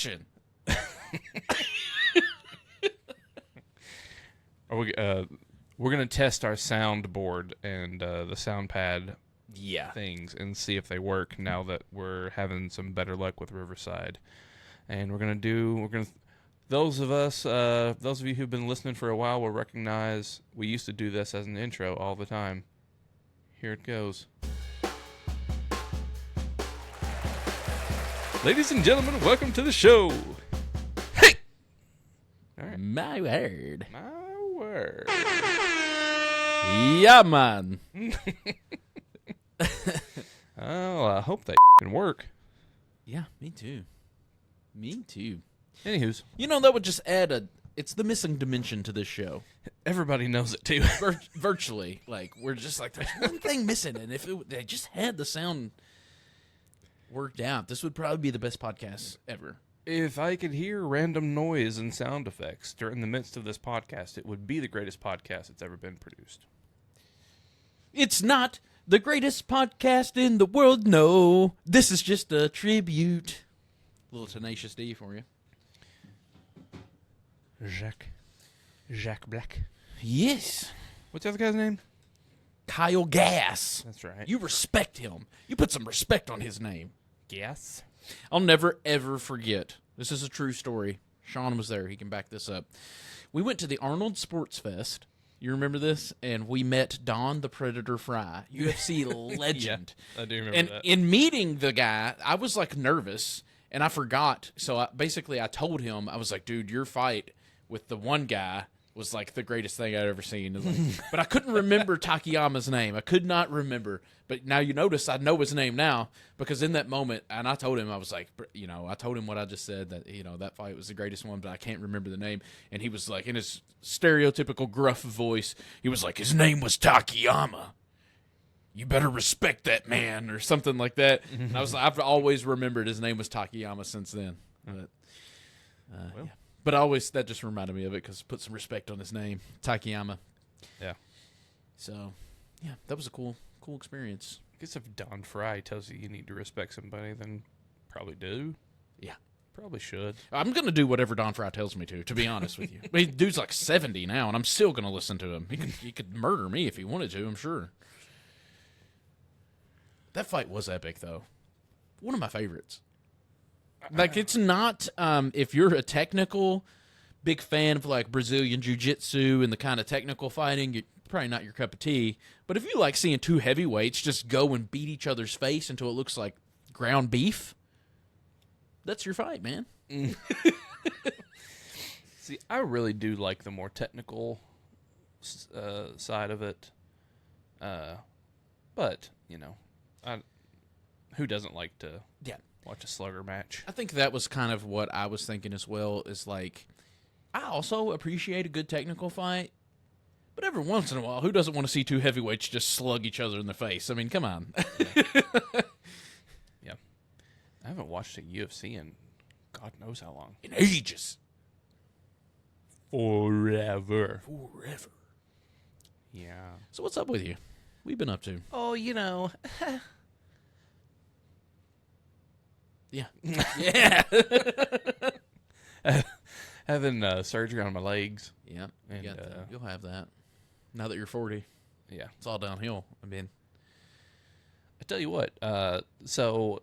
action. We're gonna test our soundboard and the sound pad Yeah. things and see if they work now that we're having some better luck with Riverside. And those of you who've been listening for a while will recognize we used to do this as an intro all the time. Here it goes. Ladies and gentlemen, welcome to the show. Hey! All right. My word. My word. Yeah, man. Oh, I hope that can work. Yeah, me too. Me too. Anywho's, You know, that would just add it's the missing dimension to this show. everybody knows it too. Virtually. Like, we're just like, there's one thing missing, and if they just had the sound worked out, this would probably be the best podcast ever. If I could hear random noise and sound effects during the midst of this podcast, it would be the greatest podcast that's ever been produced. It's not the greatest podcast in the world, no. This is just a tribute. Little Tenacious D for you. Jacques Black. Yes. What's the other guy's name? Kyle Gass. That's right. You respect him. You put some respect on his name. Gas? I'll never, ever forget. This is a true story. Sean was there. He can back this up. We went to the Arnold Sports Fest. You remember this? And we met Don the Predator Fry, UFC legend. Yeah, I do remember And that. in meeting the guy, I was like nervous, and I forgot. So I told him, I was like, dude, your fight with the one guy was like the greatest thing I'd ever seen. Like, but I couldn't remember Takayama's name. I could not remember. But now you notice I know his name now, because in that moment, and I told him, I was like, I told him what I just said, that, that fight was the greatest one, but I can't remember the name. And he was like, in his stereotypical gruff voice, he was like, his name was Takayama. You better respect that man, or something like that. And I was like, I've always remembered his name was Takayama since then. But, yeah. But that just reminded me of it, because put some respect on his name, Takayama. Yeah. So, yeah, that was a cool experience. I guess if Don Fry tells you need to respect somebody, then probably do. Yeah. Probably should. I'm going to do whatever Don Fry tells me to be honest with you. I mean, dude's like 70 now, and I'm still going to listen to him. He could murder me if he wanted to, I'm sure. That fight was epic, though. One of my favorites. Like, it's not, if you're a technical big fan of, like, Brazilian jiu-jitsu and the kind of technical fighting, you're probably not your cup of tea. But if you like seeing two heavyweights just go and beat each other's face until it looks like ground beef, that's your fight, man. See, I really do like the more technical side of it. But, who doesn't like to watch a slugger match? I think that was kind of what I was thinking as well, is like, I also appreciate a good technical fight, but every once in a while, who doesn't want to see two heavyweights just slug each other in the face? I mean, come on. Yeah. I haven't watched a UFC in God knows how long. In ages. Forever. Yeah. So what's up with you? What have you been up to? Oh, Yeah. Yeah. Having surgery on my legs. Yeah, And, got that. You'll have that. Now that you're 40, Yeah. it's all downhill. I mean, I tell you what, so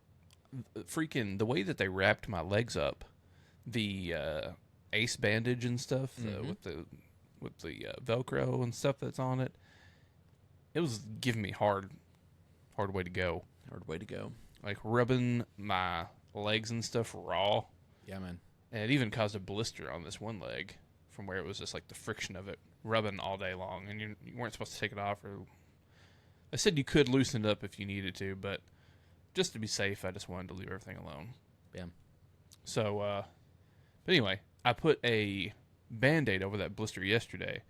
freaking the way that they wrapped my legs up, the ace bandage and stuff with the Velcro and stuff that's on it, it was giving me hard way to go. hard way to go. Like rubbing my legs and stuff raw. Yeah, man. And it even caused a blister on this one leg from where it was just like the friction of it rubbing all day long. And you weren't supposed to take it off. Or I said you could loosen it up if you needed to, but just to be safe, I just wanted to leave everything alone. Yeah. So, but anyway, I put a Band-Aid over that blister yesterday.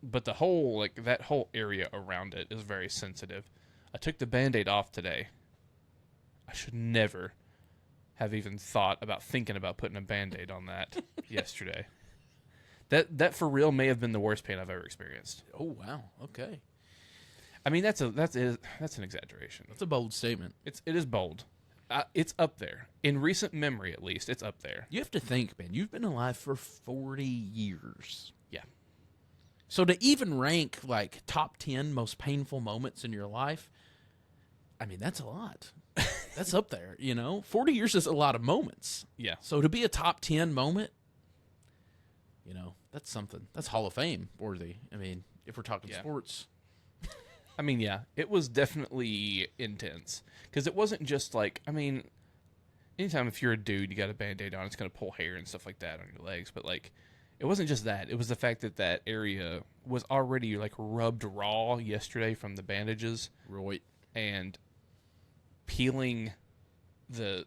But the whole, that whole area around it is very sensitive. I took the Band-Aid off today. I should never have even thought about thinking about putting a Band-Aid on that yesterday. That for real may have been the worst pain I've ever experienced. Oh, wow. Okay. I mean, that's an exaggeration. That's a bold statement. It is bold. it's up there. In recent memory, at least, it's up there. You have to think, man. You've been alive for 40 years. Yeah. So to even rank like top 10 most painful moments in your life, I mean, that's a lot. That's up there, 40 years is a lot of moments. Yeah. So to be a top 10 moment, that's something. That's Hall of Fame worthy. I mean, if we're talking sports. I mean, yeah, it was definitely intense. Because it wasn't just like, I mean, anytime if you're a dude, you got a Band-Aid on, it's going to pull hair and stuff like that on your legs. But, like, it wasn't just that. It was the fact that that area was already, like, rubbed raw yesterday from the bandages. Right. And peeling the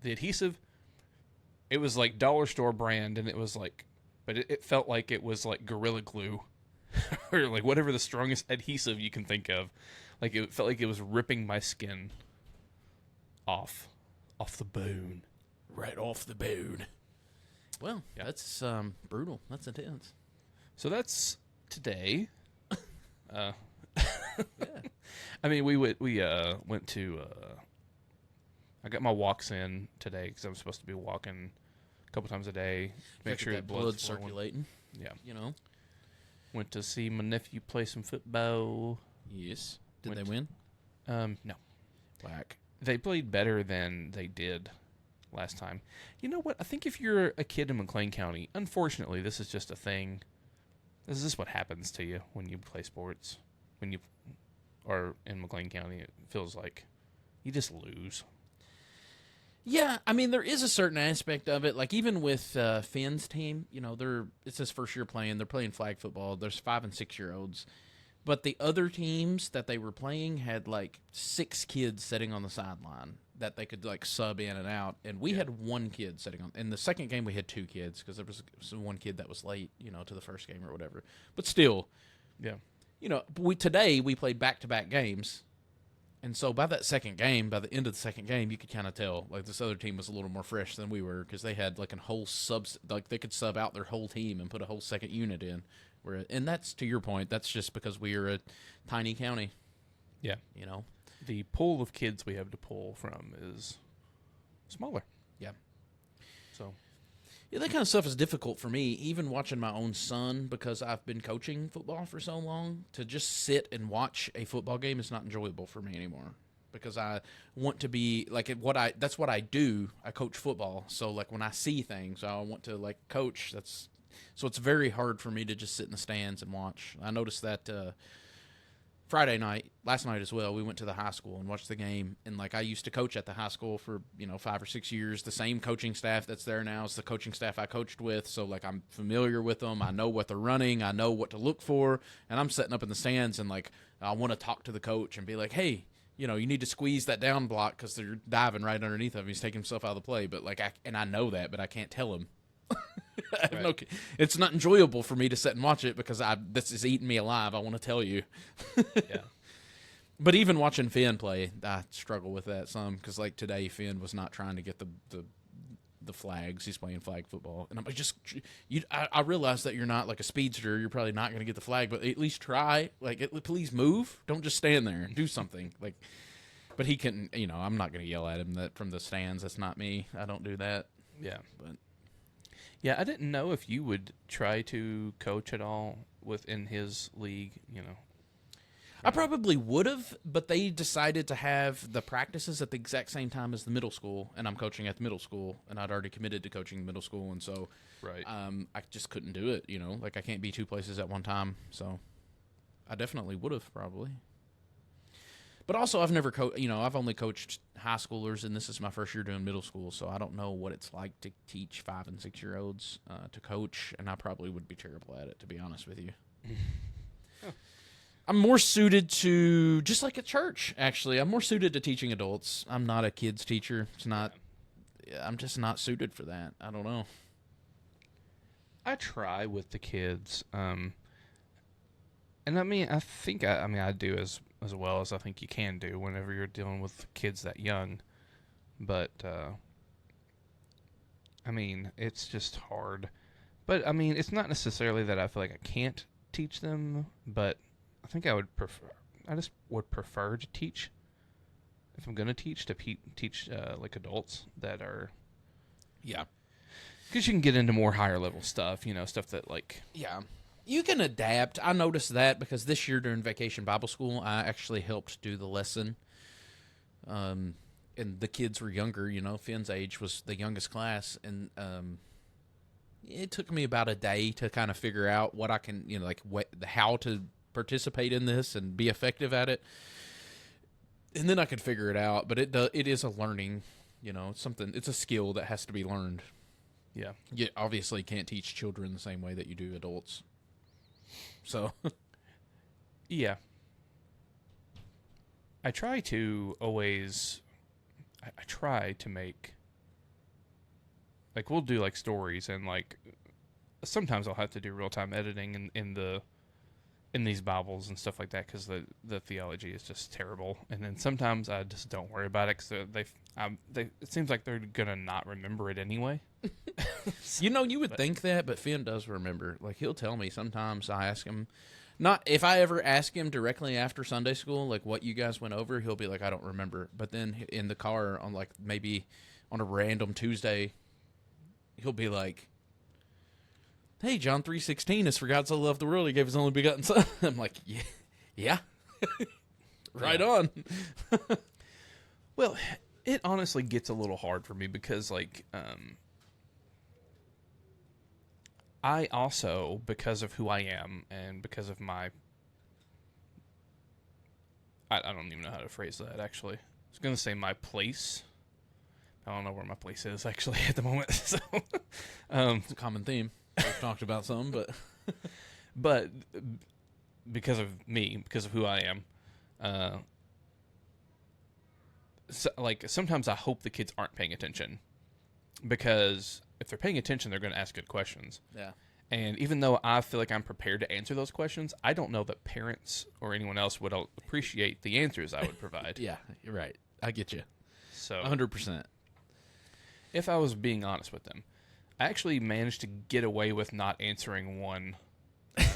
adhesive, it was, like, dollar store brand, and it was, like, but it felt like it was, like, Gorilla Glue. Or, like, whatever the strongest adhesive you can think of. Like, it felt like it was ripping my skin off the bone. Right off the bone. Well, that's brutal. That's intense. So that's today. Yeah. I mean, we went to. I got my walks in today because I'm supposed to be walking a couple times a day. Make sure that the blood's flowing. circulating. Yeah. Went to see my nephew play some football. Yes. Did they win? No. Whack. They played better than they did last time. You know what? I think if you're a kid in McLean County, unfortunately, this is just a thing. This is just what happens to you when you play sports. When you are in McLean County, it feels like you just lose. Yeah, I mean, there is a certain aspect of it. Like, even with Finn's team, it's his first year playing. They're playing flag football. There's 5- and 6-year-olds. But the other teams that they were playing had, like, 6 kids sitting on the sideline that they could, like, sub in and out. And we had 1 kid sitting on. In the second game, we had 2 kids because there was 1 kid that was late, to the first game or whatever. But still, today we played back-to-back games. And so by the end of the second game, you could kind of tell, like, this other team was a little more fresh than we were because they had, like, they could sub out their whole team and put a whole second unit in. And that's, to your point, that's just because we are a tiny county. Yeah. The pool of kids we have to pull from is smaller. Yeah. So. Yeah, that kind of stuff is difficult for me, even watching my own son, because I've been coaching football for so long. To just sit and watch a football game is not enjoyable for me anymore, because I want to be like that's what I do. I coach football, so like when I see things, I want to like coach. So it's very hard for me to just sit in the stands and watch. I noticed that last night as well, we went to the high school and watched the game. And, like, I used to coach at the high school for, 5 or 6 years. The same coaching staff that's there now is the coaching staff I coached with. So, like, I'm familiar with them. I know what they're running. I know what to look for. And I'm sitting up in the stands and, like, I want to talk to the coach and be like, hey, you need to squeeze that down block because they're diving right underneath him. He's taking himself out of the play. But, like, I know that, but I can't tell him. Right. It's not enjoyable for me to sit and watch it because this is eating me alive. I want to tell you. Yeah. But even watching Finn play, I struggle with that some because, like, today Finn was not trying to get the flags. He's playing flag football, and I'm like, I realize that you're not like a speedster. You're probably not going to get the flag, but at least try. Like, please move. Don't just stand there and do something. Like, but he can. I'm not going to yell at him that from the stands. That's not me. I don't do that. Yeah. But. Yeah, I didn't know if you would try to coach at all within his league, I probably would have, but they decided to have the practices at the exact same time as the middle school, and I'm coaching at the middle school, and I'd already committed to coaching the middle school, and so right. I just couldn't do it, Like, I can't be 2 places at one time, so I definitely would have probably. But also, I've never I've only coached high schoolers, and this is my first year doing middle school, so I don't know what it's like to teach 5- and 6-year-olds to coach, and I probably would be terrible at it, to be honest with you. Oh. I'm more suited to, just like at church, actually, I'm more suited to teaching adults. I'm not a kids teacher. I'm just not suited for that. I don't know. I try with the kids, and I mean, I think I do as well as I think you can do whenever you're dealing with kids that young. But, I mean, it's just hard. But, I mean, it's not necessarily that I feel like I can't teach them, but I think I just would prefer to teach if I'm gonna teach, teach like adults that are, Yeah. because you can get into more higher level stuff, stuff that like, Yeah. You can adapt. I noticed that because this year during Vacation Bible School, I actually helped do the lesson. And the kids were younger, Finn's age was the youngest class. And it took me about a day to kind of figure out what I can, how to participate in this and be effective at it. And then I could figure it out. But it is a learning, it's a skill that has to be learned. yeah. You obviously can't teach children the same way that you do adults. So, Yeah. I try to always, I try to make, like, we'll do, like, stories, and, like, sometimes I'll have to do real-time editing in these Bibles and stuff like that, because the theology is just terrible. And then sometimes I just don't worry about it, because it seems like they're going to not remember it anyway. you would think that, but Finn does remember. Like, he'll tell me sometimes. I ask him, not if I ever ask him directly after Sunday school, like what you guys went over, he'll be like, I don't remember. But then in the car on like maybe on a random Tuesday, he'll be like, hey, John 3:16 is for God so loved the world, he gave his only begotten son. I'm like, yeah. Right on. Well, it honestly gets a little hard for me because, like, I also, because of who I am and because of my, I don't even know how to phrase that, actually. I was going to say my place. I don't know where my place is, actually, at the moment. So, It's a common theme. We've talked about some, but... But because of me, because of who I am, like, sometimes I hope the kids aren't paying attention. Because if they're paying attention, they're going to ask good questions. Yeah. And even though I feel like I'm prepared to answer those questions, I don't know that parents or anyone else would appreciate the answers I would provide. Yeah, you're right. I get you. So 100%. if I was being honest with them, I actually managed to get away with not answering one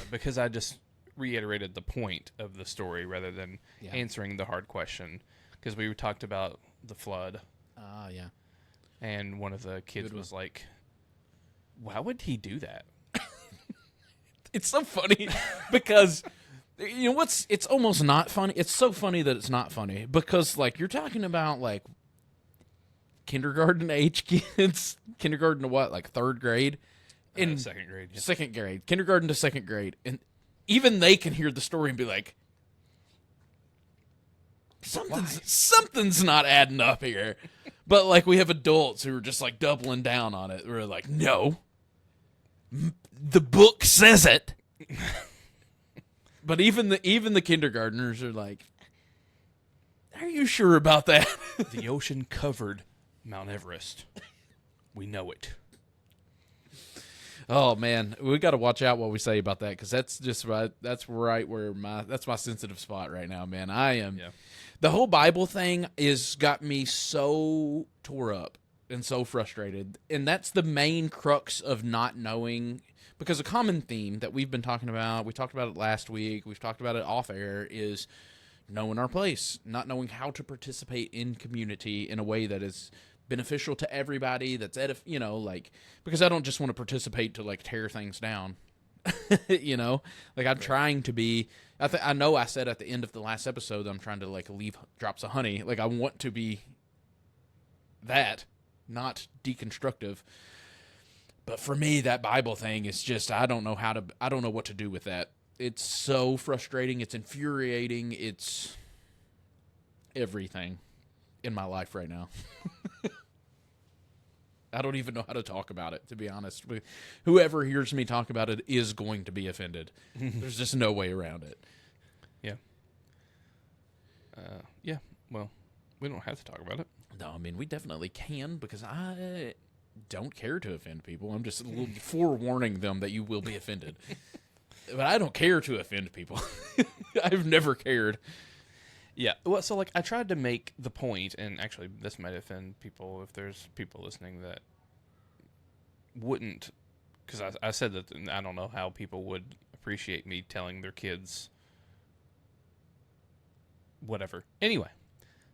because I just reiterated the point of the story rather than answering the hard question. Because we talked about the flood. Yeah. And one of the kids was like, why would he do that? It's so funny because, it's almost not funny. It's so funny that it's not funny because, like, you're talking about, like, kindergarten age kids. Kindergarten to what? Like, third grade? In second grade. Yeah. Second grade. Kindergarten to second grade. And even they can hear the story and be like, something's not adding up here. But, like, we have adults who are just, like, doubling down on it. We're like, no. The book says it. But even the kindergartners are like, are you sure about that? The ocean covered Mount Everest. We know it. Oh, man. We got to watch out what we say about that because that's just right. That's right where that's my sensitive spot right now, man. I am. Yeah. The whole Bible thing is got me so tore up and so frustrated. And that's the main crux of not knowing, because a common theme that we've been talking about, we talked about it last week, we've talked about it off air, is knowing our place, not knowing how to participate in community in a way that is beneficial to everybody, that's, because I don't just want to participate to, like, tear things down. Like, I'm trying to be, I know I said at the end of the last episode that I'm trying to, like, leave drops of honey. Like, I want to be that, not deconstructive. But for me, that Bible thing is just, I don't know what to do with that. It's so frustrating. It's infuriating. It's everything in my life right now. I don't even know how to talk about it, to be honest. Whoever hears me talk about it is going to be offended. There's just no way around it. Yeah. Yeah, well, we don't have to talk about it. No, I mean, we definitely can, because I don't care to offend people. I'm just forewarning them that you will be offended. But I don't care to offend people. I've never cared. Yeah, well, so, like, I tried to make the point, and actually this might offend people if there's people listening that wouldn't, because I said that I don't know how people would appreciate me telling their kids whatever. Anyway,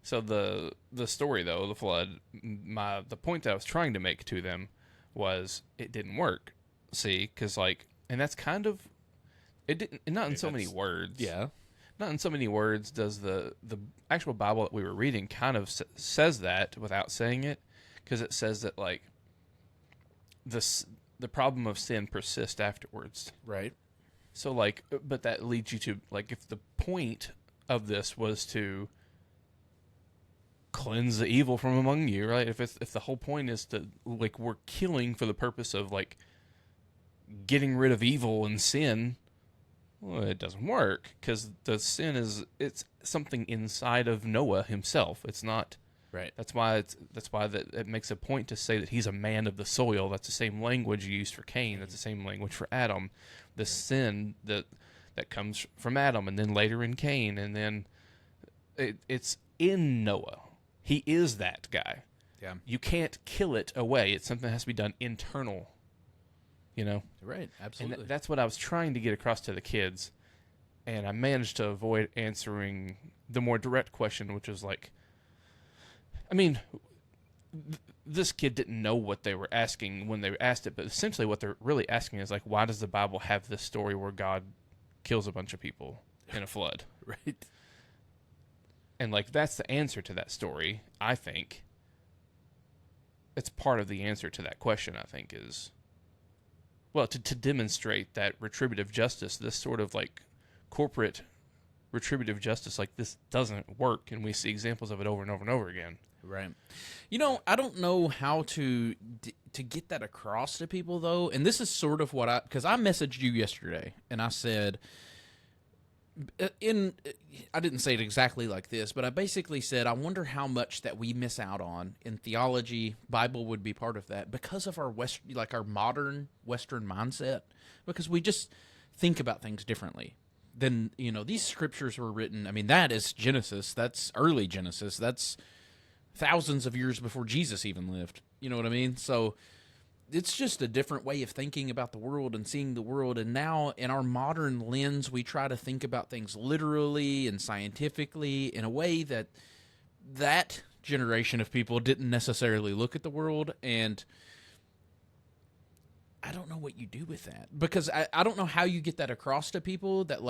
So the story though, the flood, the point that I was trying to make to them was it didn't work. See, because and that's kind of it didn't not in so many words. Yeah. Not in so many words does the actual Bible that we were reading kind of says that without saying it, because it says that the problem of sin persists afterwards. Right. So but that leads you to if the point of this was to cleanse the evil from among you, right? If the whole point is to we're killing for the purpose of getting rid of evil and sin, well, it doesn't work, because the sin it's something inside of Noah himself. It's not right. That's why it makes a point to say that he's a man of the soil. That's the same language used for Cain. That's the same language for Adam. The sin that comes from Adam, and then later in Cain, and then it's in Noah. He is that guy. Yeah. You can't kill it away. It's something that has to be done internal. Right. Absolutely. And that's what I was trying to get across to the kids, and I managed to avoid answering the more direct question, which was this kid didn't know what they were asking when they asked it, but essentially what they're really asking is why does the Bible have this story where God kills a bunch of people in a flood? Right. And that's the answer to that story, I think. It's part of the answer to that question, I think, is to demonstrate that retributive justice, this sort of corporate retributive justice this doesn't work, and we see examples of it over and over and over again. Right. I don't know how to get that across to people, though, and this is sort of what because I messaged you yesterday, and I said, I didn't say it exactly like this, but I basically said, I wonder how much that we miss out on in theology. Bible would be part of that because of our our modern Western mindset, because we just think about things differently than, these scriptures were written. I mean, that is Genesis. That's early Genesis. That's thousands of years before Jesus even lived. You know what I mean? So it's just a different way of thinking about the world and seeing the world. And now in our modern lens, we try to think about things literally and scientifically in a way that generation of people didn't necessarily look at the world. And I don't know what you do with that, because I don't know how you get that across to people that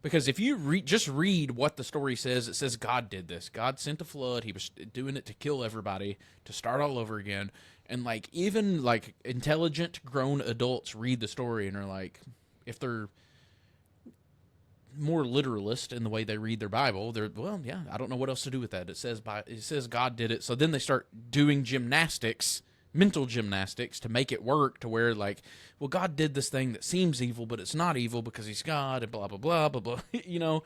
because if you just read what the story says, it says God did this. God sent a flood. He was doing it to kill everybody, to start all over again. And even intelligent grown adults read the story and are if they're more literalist in the way they read their Bible, they're, well, yeah, I don't know what else to do with that. It says God did it. So then they start doing mental gymnastics to make it work, to where well, God did this thing that seems evil, but it's not evil because he's God, and blah, blah, blah, blah, blah.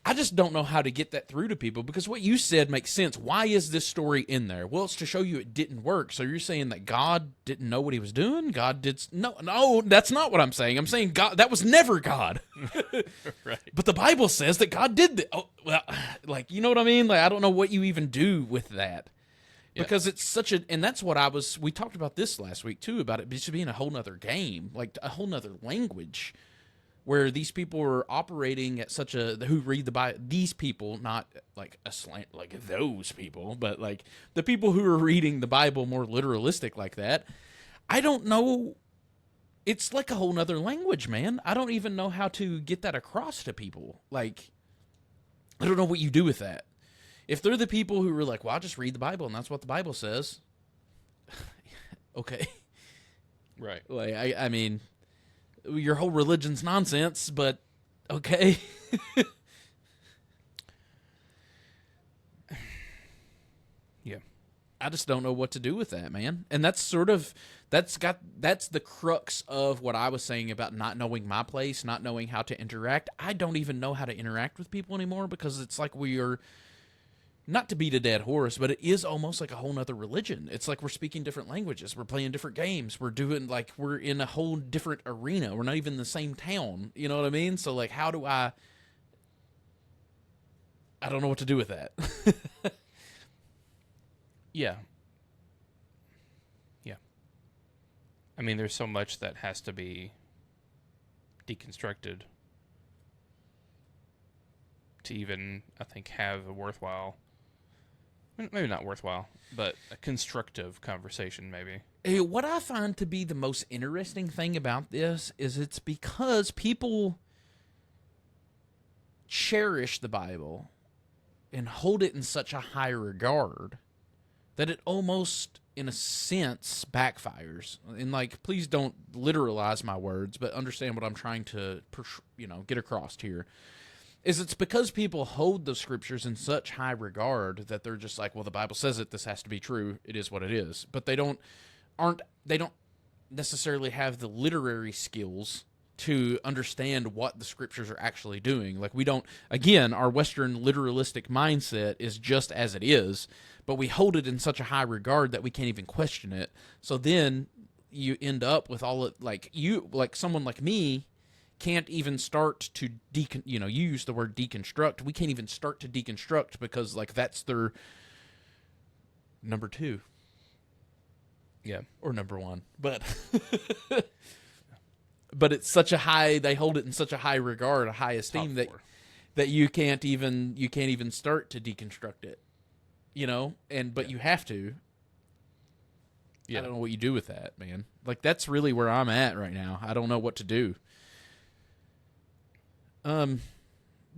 I just don't know how to get that through to people, because what you said makes sense. Why is this story in there? Well, it's to show you it didn't work. So you're saying that God didn't know what he was doing? God did... No, that's not what I'm saying. I'm saying God, that was never God. Right. But the Bible says that God did that. Oh, well, you know what I mean? I don't know what you even do with that. Because it's such a... And that's what we talked about this last week, too, about it just being a whole nother game, a whole nother language, where these people are operating at who read the Bible, these people, not a slant, those people, but the people who are reading the Bible more literalistic like that. I don't know. It's a whole nother language, man. I don't even know how to get that across to people. I don't know what you do with that. If they're the people who are well, I'll just read the Bible and that's what the Bible says. Okay. Right. I mean, your whole religion's nonsense, but okay. Yeah. I just don't know what to do with that, man. And that's that's the crux of what I was saying about not knowing my place, not knowing how to interact. I don't even know how to interact with people anymore, because it's we are, not to beat a dead horse, but it is almost like a whole nother religion. It's we're speaking different languages. We're playing different games. We're doing we're in a whole different arena. We're not even in the same town. You know what I mean? So how do I don't know what to do with that. Yeah. Yeah. I mean, there's so much that has to be deconstructed to even, I think, have a worthwhile Maybe not worthwhile, but a constructive conversation, maybe. What I find to be the most interesting thing about this is it's because people cherish the Bible and hold it in such a high regard that it almost, in a sense, backfires. And, like, please don't literalize my words, but understand what I'm trying to, get across here. It's because people hold the scriptures in such high regard that they're just like, well, the Bible says it, this has to be true, it is what it is. But they don't necessarily have the literary skills to understand what the scriptures are actually doing. Like, we don't, again, our Western literalistic mindset is just as it is, but we hold it in such a high regard that we can't even question it. So then you end up with all of, like someone like me can't even start to you use the word deconstruct. We can't even start to deconstruct because, like, that's their number two. Yeah. Or number one. But but it's such a high, they hold it in such a high regard, a high esteem that you can't even start to deconstruct it. But you have to. Yeah. I don't know what you do with that, man. Like, that's really where I'm at right now. I don't know what to do.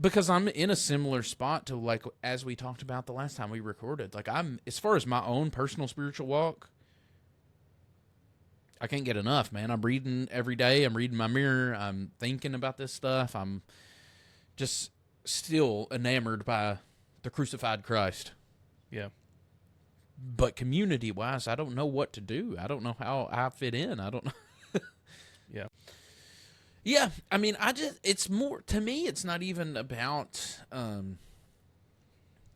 Because I'm in a similar spot to, like, as we talked about the last time we recorded. Like, as far as my own personal spiritual walk, I can't get enough, man. I'm reading every day. I'm reading my mirror. I'm thinking about this stuff. I'm just still enamored by the crucified Christ. Yeah. But community-wise, I don't know what to do. I don't know how I fit in. I don't know. Yeah. Yeah, I mean, it's more, to me, it's not even about,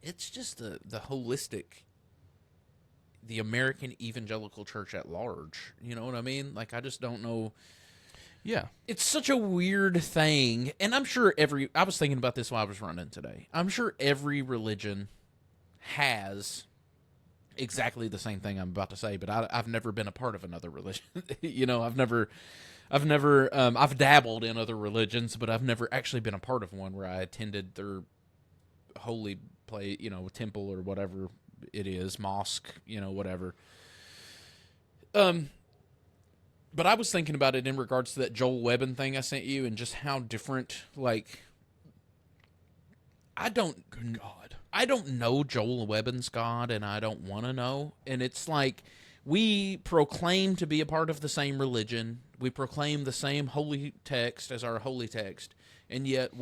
it's just the holistic, the American evangelical church at large. You know what I mean? Like, I just don't know. Yeah. It's such a weird thing. And I'm sure I was thinking about this while I was running today. I'm sure every religion has exactly the same thing I'm about to say, but I've never been a part of another religion. I've dabbled in other religions, but I've never actually been a part of one where I attended their holy place, temple or whatever it is, mosque, whatever. But I was thinking about it in regards to that Joel Webbon thing I sent you and just how different, like, Good God. I don't know Joel Webbon's God, and I don't want to know. And it's like, we proclaim to be a part of the same religion. We proclaim the same holy text as our holy text. And yet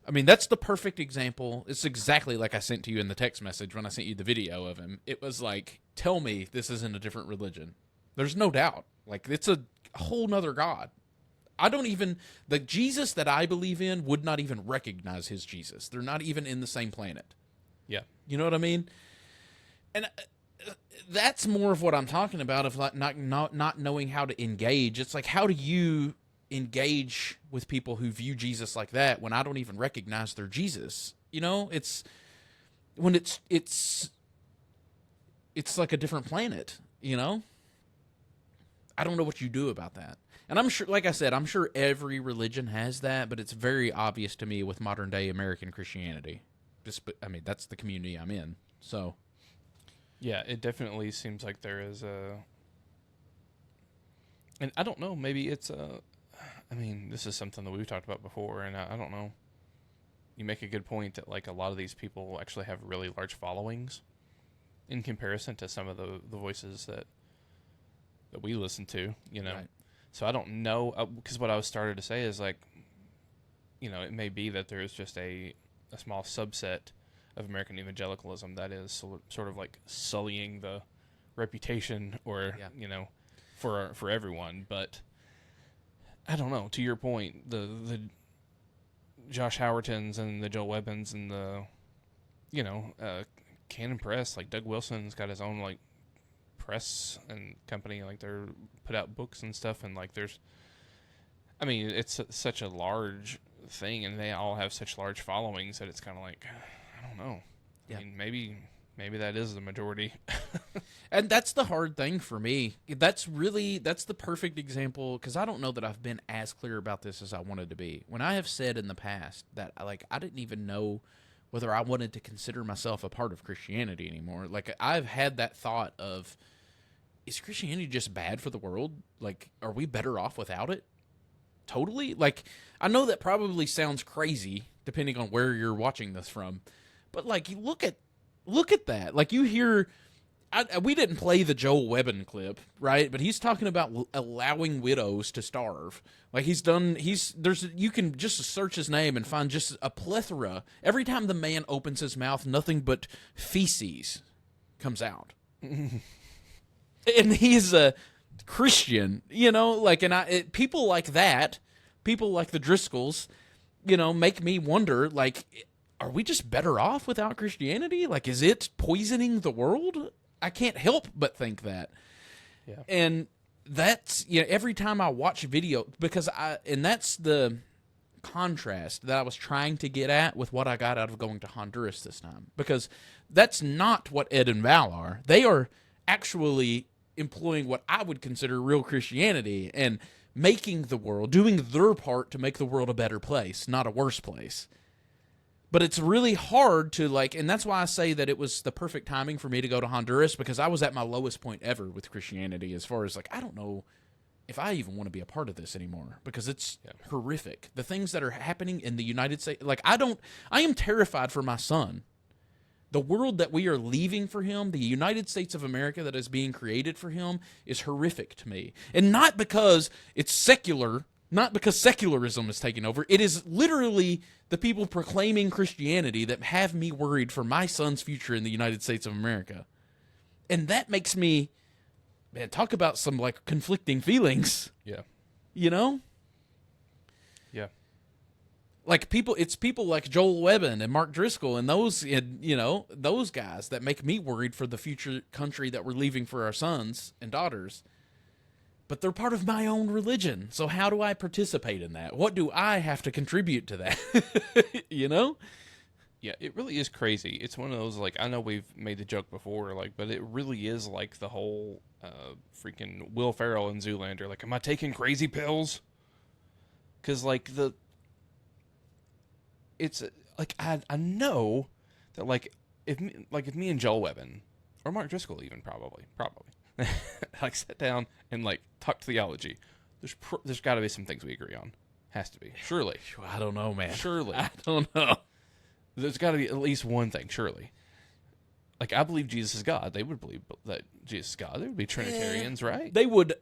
that's the perfect example. It's exactly like I sent to you in the text message when I sent you the video of him. It was like, tell me this isn't a different religion. There's no doubt. Like, it's a whole nother God. The Jesus that I believe in would not even recognize his Jesus. They're not even in the same planet. Yeah. You know what I mean? And that's more of what I'm talking about, of like not knowing how to engage. It's like, how do you engage with people who view Jesus like that when I don't even recognize their Jesus? It's when it's like a different planet, I don't know what you do about that. And I'm sure, like I said, I'm sure every religion has that, but it's very obvious to me with modern day American Christianity. That's the community I'm in. So, yeah, it definitely seems like there is and I don't know, maybe it's this is something that we've talked about before, and I don't know. You make a good point that, like, a lot of these people actually have really large followings in comparison to some of the voices that we listen to, Right. So I don't know, because what I was started to say is, like, it may be that there is just a small subset of American evangelicalism that is sort of like sullying the reputation, or for everyone. But I don't know. To your point, the Josh Howertons and the Joel Webbons and the Canon Press, like Doug Wilson's got his own, like, press and company, like, they're put out books and stuff, and, like, it's such a large thing, and they all have such large followings that it's kind of like, I don't know. Yeah. I mean, maybe that is the majority. And that's the hard thing for me. That's the perfect example, because I don't know that I've been as clear about this as I wanted to be. When I have said in the past that, like, I didn't even know whether I wanted to consider myself a part of Christianity anymore. Like, I've had that thought of, is Christianity just bad for the world? Like, are we better off without it? Totally. Like, I know that probably sounds crazy depending on where you're watching this from, but like, look at that. Like, you hear, we didn't play the Joel Webbon clip, right? But he's talking about allowing widows to starve. Like, you can just search his name and find just a plethora. Every time the man opens his mouth, nothing but feces comes out. And he's a Christian, like, and people like that, people like the Driscolls, make me wonder, like, are we just better off without Christianity? Like, is it poisoning the world? I can't help but think that. Yeah. And that's, every time I watch video, and that's the contrast that I was trying to get at with what I got out of going to Honduras this time. Because that's not what Ed and Val are. They are actually employing what I would consider real Christianity and making the world, doing their part to make the world a better place, not a worse place. But it's really hard to, like, and that's why I say that it was the perfect timing for me to go to Honduras, because I was at my lowest point ever with Christianity, as far as, like, I don't know if I even want to be a part of this anymore, because it's horrific. The things that are happening in the United States, like, I am terrified for my son. The world that we are leaving for him, the United States of America that is being created for him, is horrific to me. And not because it's secular, not because secularism is taking over. It is literally the people proclaiming Christianity that have me worried for my son's future in the United States of America. And that makes me, man, talk about some, like, conflicting feelings. Yeah. Yeah. Like, it's people like Joel Webbon and Mark Driscoll and those guys that make me worried for the future country that we're leaving for our sons and daughters. But they're part of my own religion. So how do I participate in that? What do I have to contribute to that? Yeah, it really is crazy. It's one of those, like, I know we've made the joke before, like, but it really is like the whole freaking Will Ferrell in Zoolander. Like, am I taking crazy pills? Because, like, it's like, I know that, like if me and Joel Webbon, or Mark Driscoll even, probably like, sit down and, like, talk theology, there's got to be some things we agree on. Has to be, surely. I don't know, man. Surely. I don't know. There's got to be at least one thing, surely. Like, I believe Jesus is God. They would believe that Jesus is God. They would be Trinitarians, right? They would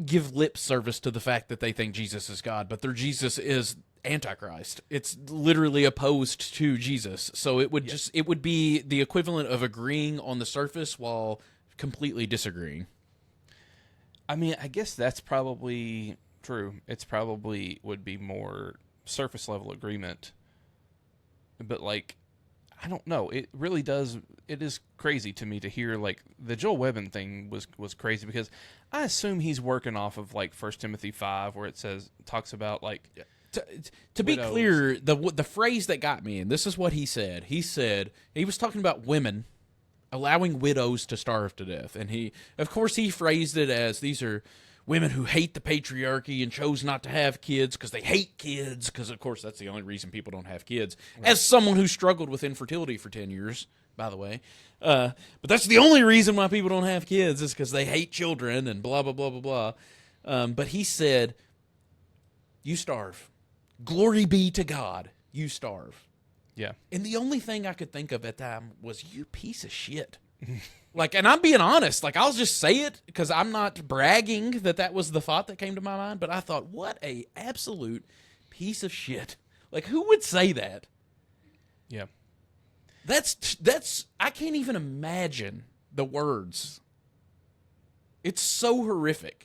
give lip service to the fact that they think Jesus is God, but their Jesus is Antichrist. It's literally opposed to Jesus. So it would it would be the equivalent of agreeing on the surface while completely disagreeing. I mean, I guess that's probably true. It's probably would be more surface level agreement. But, like, I don't know. It really does. It is crazy to me to hear, like, the Joel Webbon thing was crazy, because I assume he's working off of, like, 1 Timothy 5, where it talks about, like, to be clear, the phrase that got me, and this is what he said. He said he was talking about women allowing widows to starve to death, and he phrased it as, these are women who hate the patriarchy and chose not to have kids because they hate kids, because, of course, that's the only reason people don't have kids. Right. As someone who struggled with infertility for 10 years, by the way. But that's the only reason why people don't have kids, is because they hate children and blah, blah, blah, blah, blah. But he said, you starve. Glory be to God, you starve. Yeah. And the only thing I could think of at that time was, you piece of shit. Like, and I'm being honest, like, I'll just say it because I'm not bragging that was the thought that came to my mind, but I thought, what a absolute piece of shit. Like, who would say that? Yeah. That's I can't even imagine the words. It's so horrific.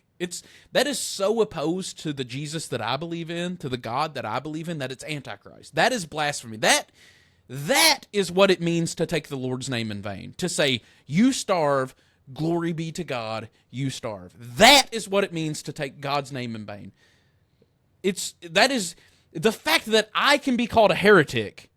That is so opposed to the Jesus that I believe in, to the God that I believe in, that it's Antichrist. That is blasphemy. That is what it means to take the Lord's name in vain. To say, you starve, glory be to God, you starve. That is what it means to take God's name in vain. That is the fact that I can be called a heretic,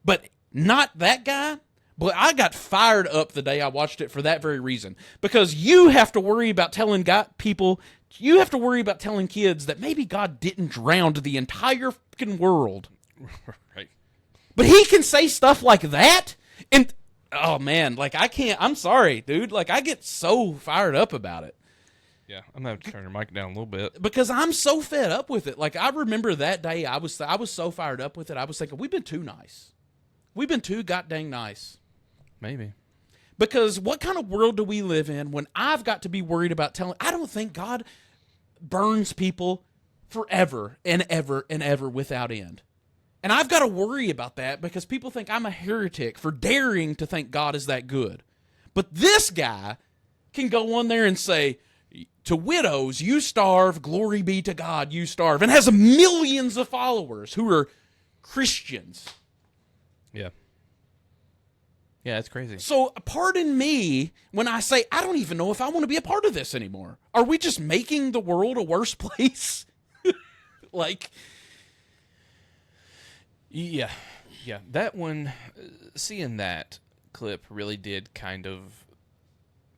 but not that guy. But I got fired up the day I watched it for that very reason. Because you have to worry about telling you have to worry about telling kids that maybe God didn't drown the entire fucking world. Right. But he can say stuff like that, and oh man, like I can't. I'm sorry, dude. Like I get so fired up about it. Yeah, I'm gonna have to turn your mic down a little bit because I'm so fed up with it. Like I remember that day, I was so fired up with it. I was thinking, we've been too nice. We've been too goddamn nice. Maybe. Because what kind of world do we live in when I've got to be worried about telling? I don't think God burns people forever and ever and ever without end. And I've got to worry about that because people think I'm a heretic for daring to think God is that good. But this guy can go on there and say, to widows, you starve, glory be to God, you starve, and has millions of followers who are Christians. Yeah. Yeah, it's crazy. So pardon me when I say I don't even know if I want to be a part of this anymore. Are we just making the world a worse place? Like... Yeah. That one, seeing that clip really did kind of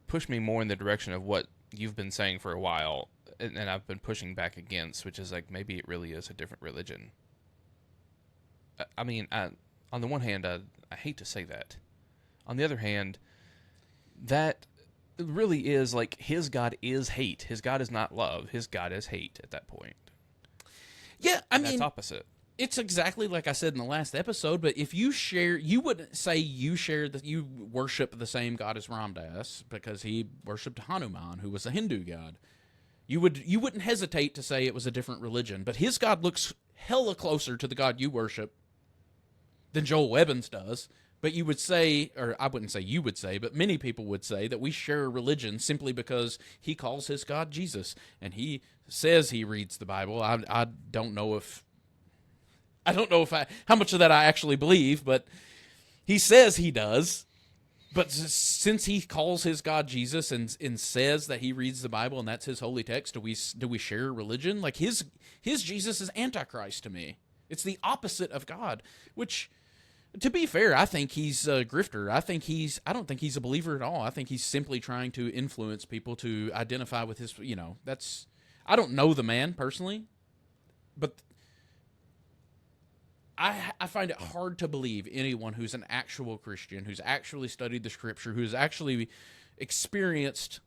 push me more in the direction of what you've been saying for a while, and I've been pushing back against, which is like maybe it really is a different religion. I mean, on the one hand, I hate to say that. On the other hand, that really is like his God is hate. His God is not love. His God is hate at that point. Yeah, I mean... That's opposite. It's exactly like I said in the last episode, but if you share, you wouldn't say you worship the same God as Ramdas because he worshipped Hanuman, who was a Hindu god. You wouldn't hesitate to say it was a different religion, but his God looks hella closer to the God you worship than Joel Webbon's does. But you would say, or I wouldn't say you would say, but many people would say that we share a religion simply because he calls his God Jesus, and he says he reads the Bible. I don't know if how much of that I actually believe, but he says he does. But since he calls his God Jesus and says that he reads the Bible and that's his holy text, do we share religion? Like his Jesus is Antichrist to me. It's the opposite of God, which, to be fair, I think he's a grifter. I don't think he's a believer at all. I think he's simply trying to influence people to identify with his, I don't know the man personally, but I find it hard to believe anyone who's an actual Christian, who's actually studied the Scripture, who's actually experienced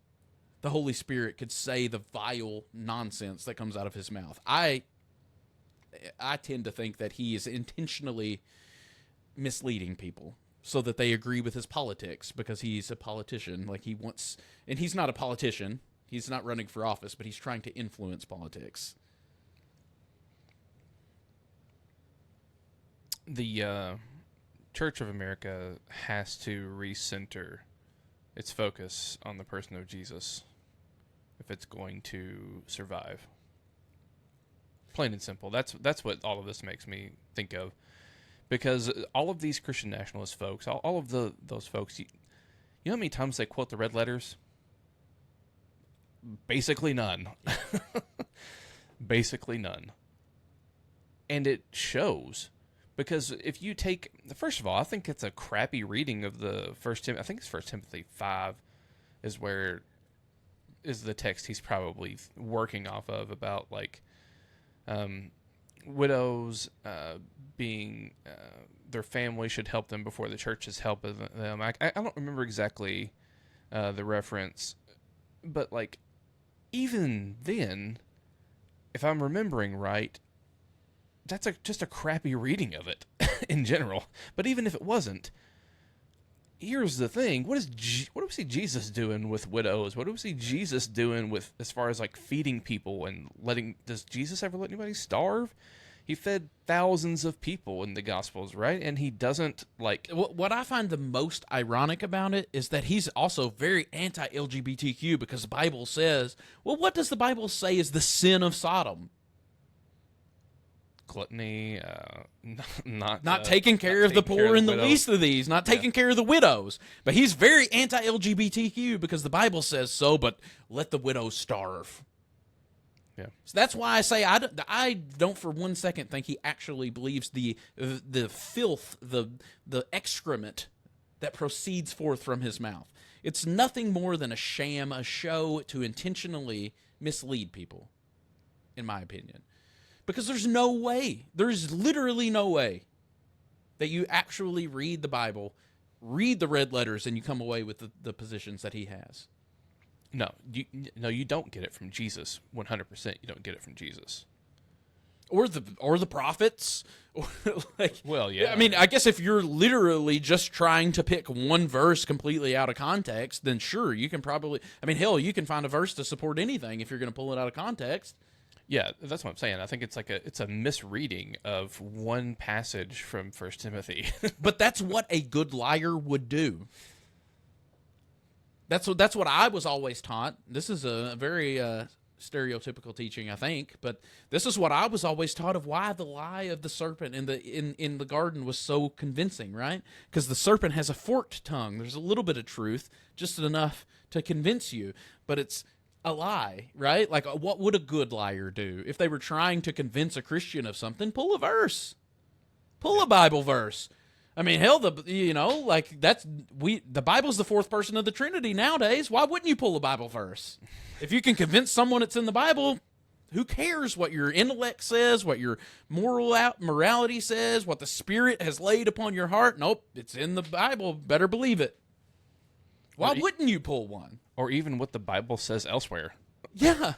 the Holy Spirit could say the vile nonsense that comes out of his mouth. I tend to think that he is intentionally misleading people so that they agree with his politics because he's a politician. Like he wants, and he's not a politician. He's not running for office, but he's trying to influence politics. The Church of America has to recenter its focus on the person of Jesus if it's going to survive. Plain and simple. That's what all of this makes me think of. Because all of these Christian nationalist folks, all of those folks, you know how many times they quote the red letters? Basically none. Basically none. And it shows. Because if you take, first of all, I think it's a crappy reading of the I think it's 1 Timothy 5 is the text he's probably working off of about like widows being, their family should help them before the church is helping them. I don't remember exactly the reference, but like even then, if I'm remembering right, that's just a crappy reading of it in general. But even if it wasn't, here's the thing: what do we see Jesus doing with widows? What do we see Jesus doing with as far as like feeding people and letting? Does Jesus ever let anybody starve? He fed thousands of people in the Gospels, right? And he doesn't like. What I find the most ironic about it is that he's also very anti-LGBTQ because the Bible says, well, what does the Bible say is the sin of Sodom? Gluttony, not taking care of the poor and the least of these, not taking care of the widows. But he's very anti-LGBTQ because the Bible says so, but let the widows starve. Yeah. So that's why I say I don't for one second think he actually believes the filth, the excrement that proceeds forth from his mouth. It's nothing more than a sham, a show to intentionally mislead people, in my opinion. Because there's literally no way That you actually read the Bible, read the red letters, and you come away with the positions that he has. No, you don't get it from Jesus. 100%, you don't get it from Jesus. Or the prophets. Well, yeah. I mean, I guess if you're literally just trying to pick one verse completely out of context, then sure, you can probably. I mean, hell, you can find a verse to support anything if you're going to pull it out of context. Yeah, that's what I'm saying. I think it's a misreading of one passage from 1 Timothy. But that's what a good liar would do. That's what I was always taught. This is a very stereotypical teaching, I think, but this is what I was always taught of why the lie of the serpent in the garden was so convincing, right? Because the serpent has a forked tongue. There's a little bit of truth, just enough to convince you, but it's a lie, right? Like, what would a good liar do if they were trying to convince a Christian of something? Pull a verse, pull a Bible verse. I mean, hell, the Bible's the fourth person of the Trinity nowadays. Why wouldn't you pull a Bible verse? If you can convince someone it's in the Bible, who cares what your intellect says, what your morality says, what the Spirit has laid upon your heart? Nope, it's in the Bible. Better believe it. Why wouldn't you pull one? Or even what the Bible says elsewhere. Yeah.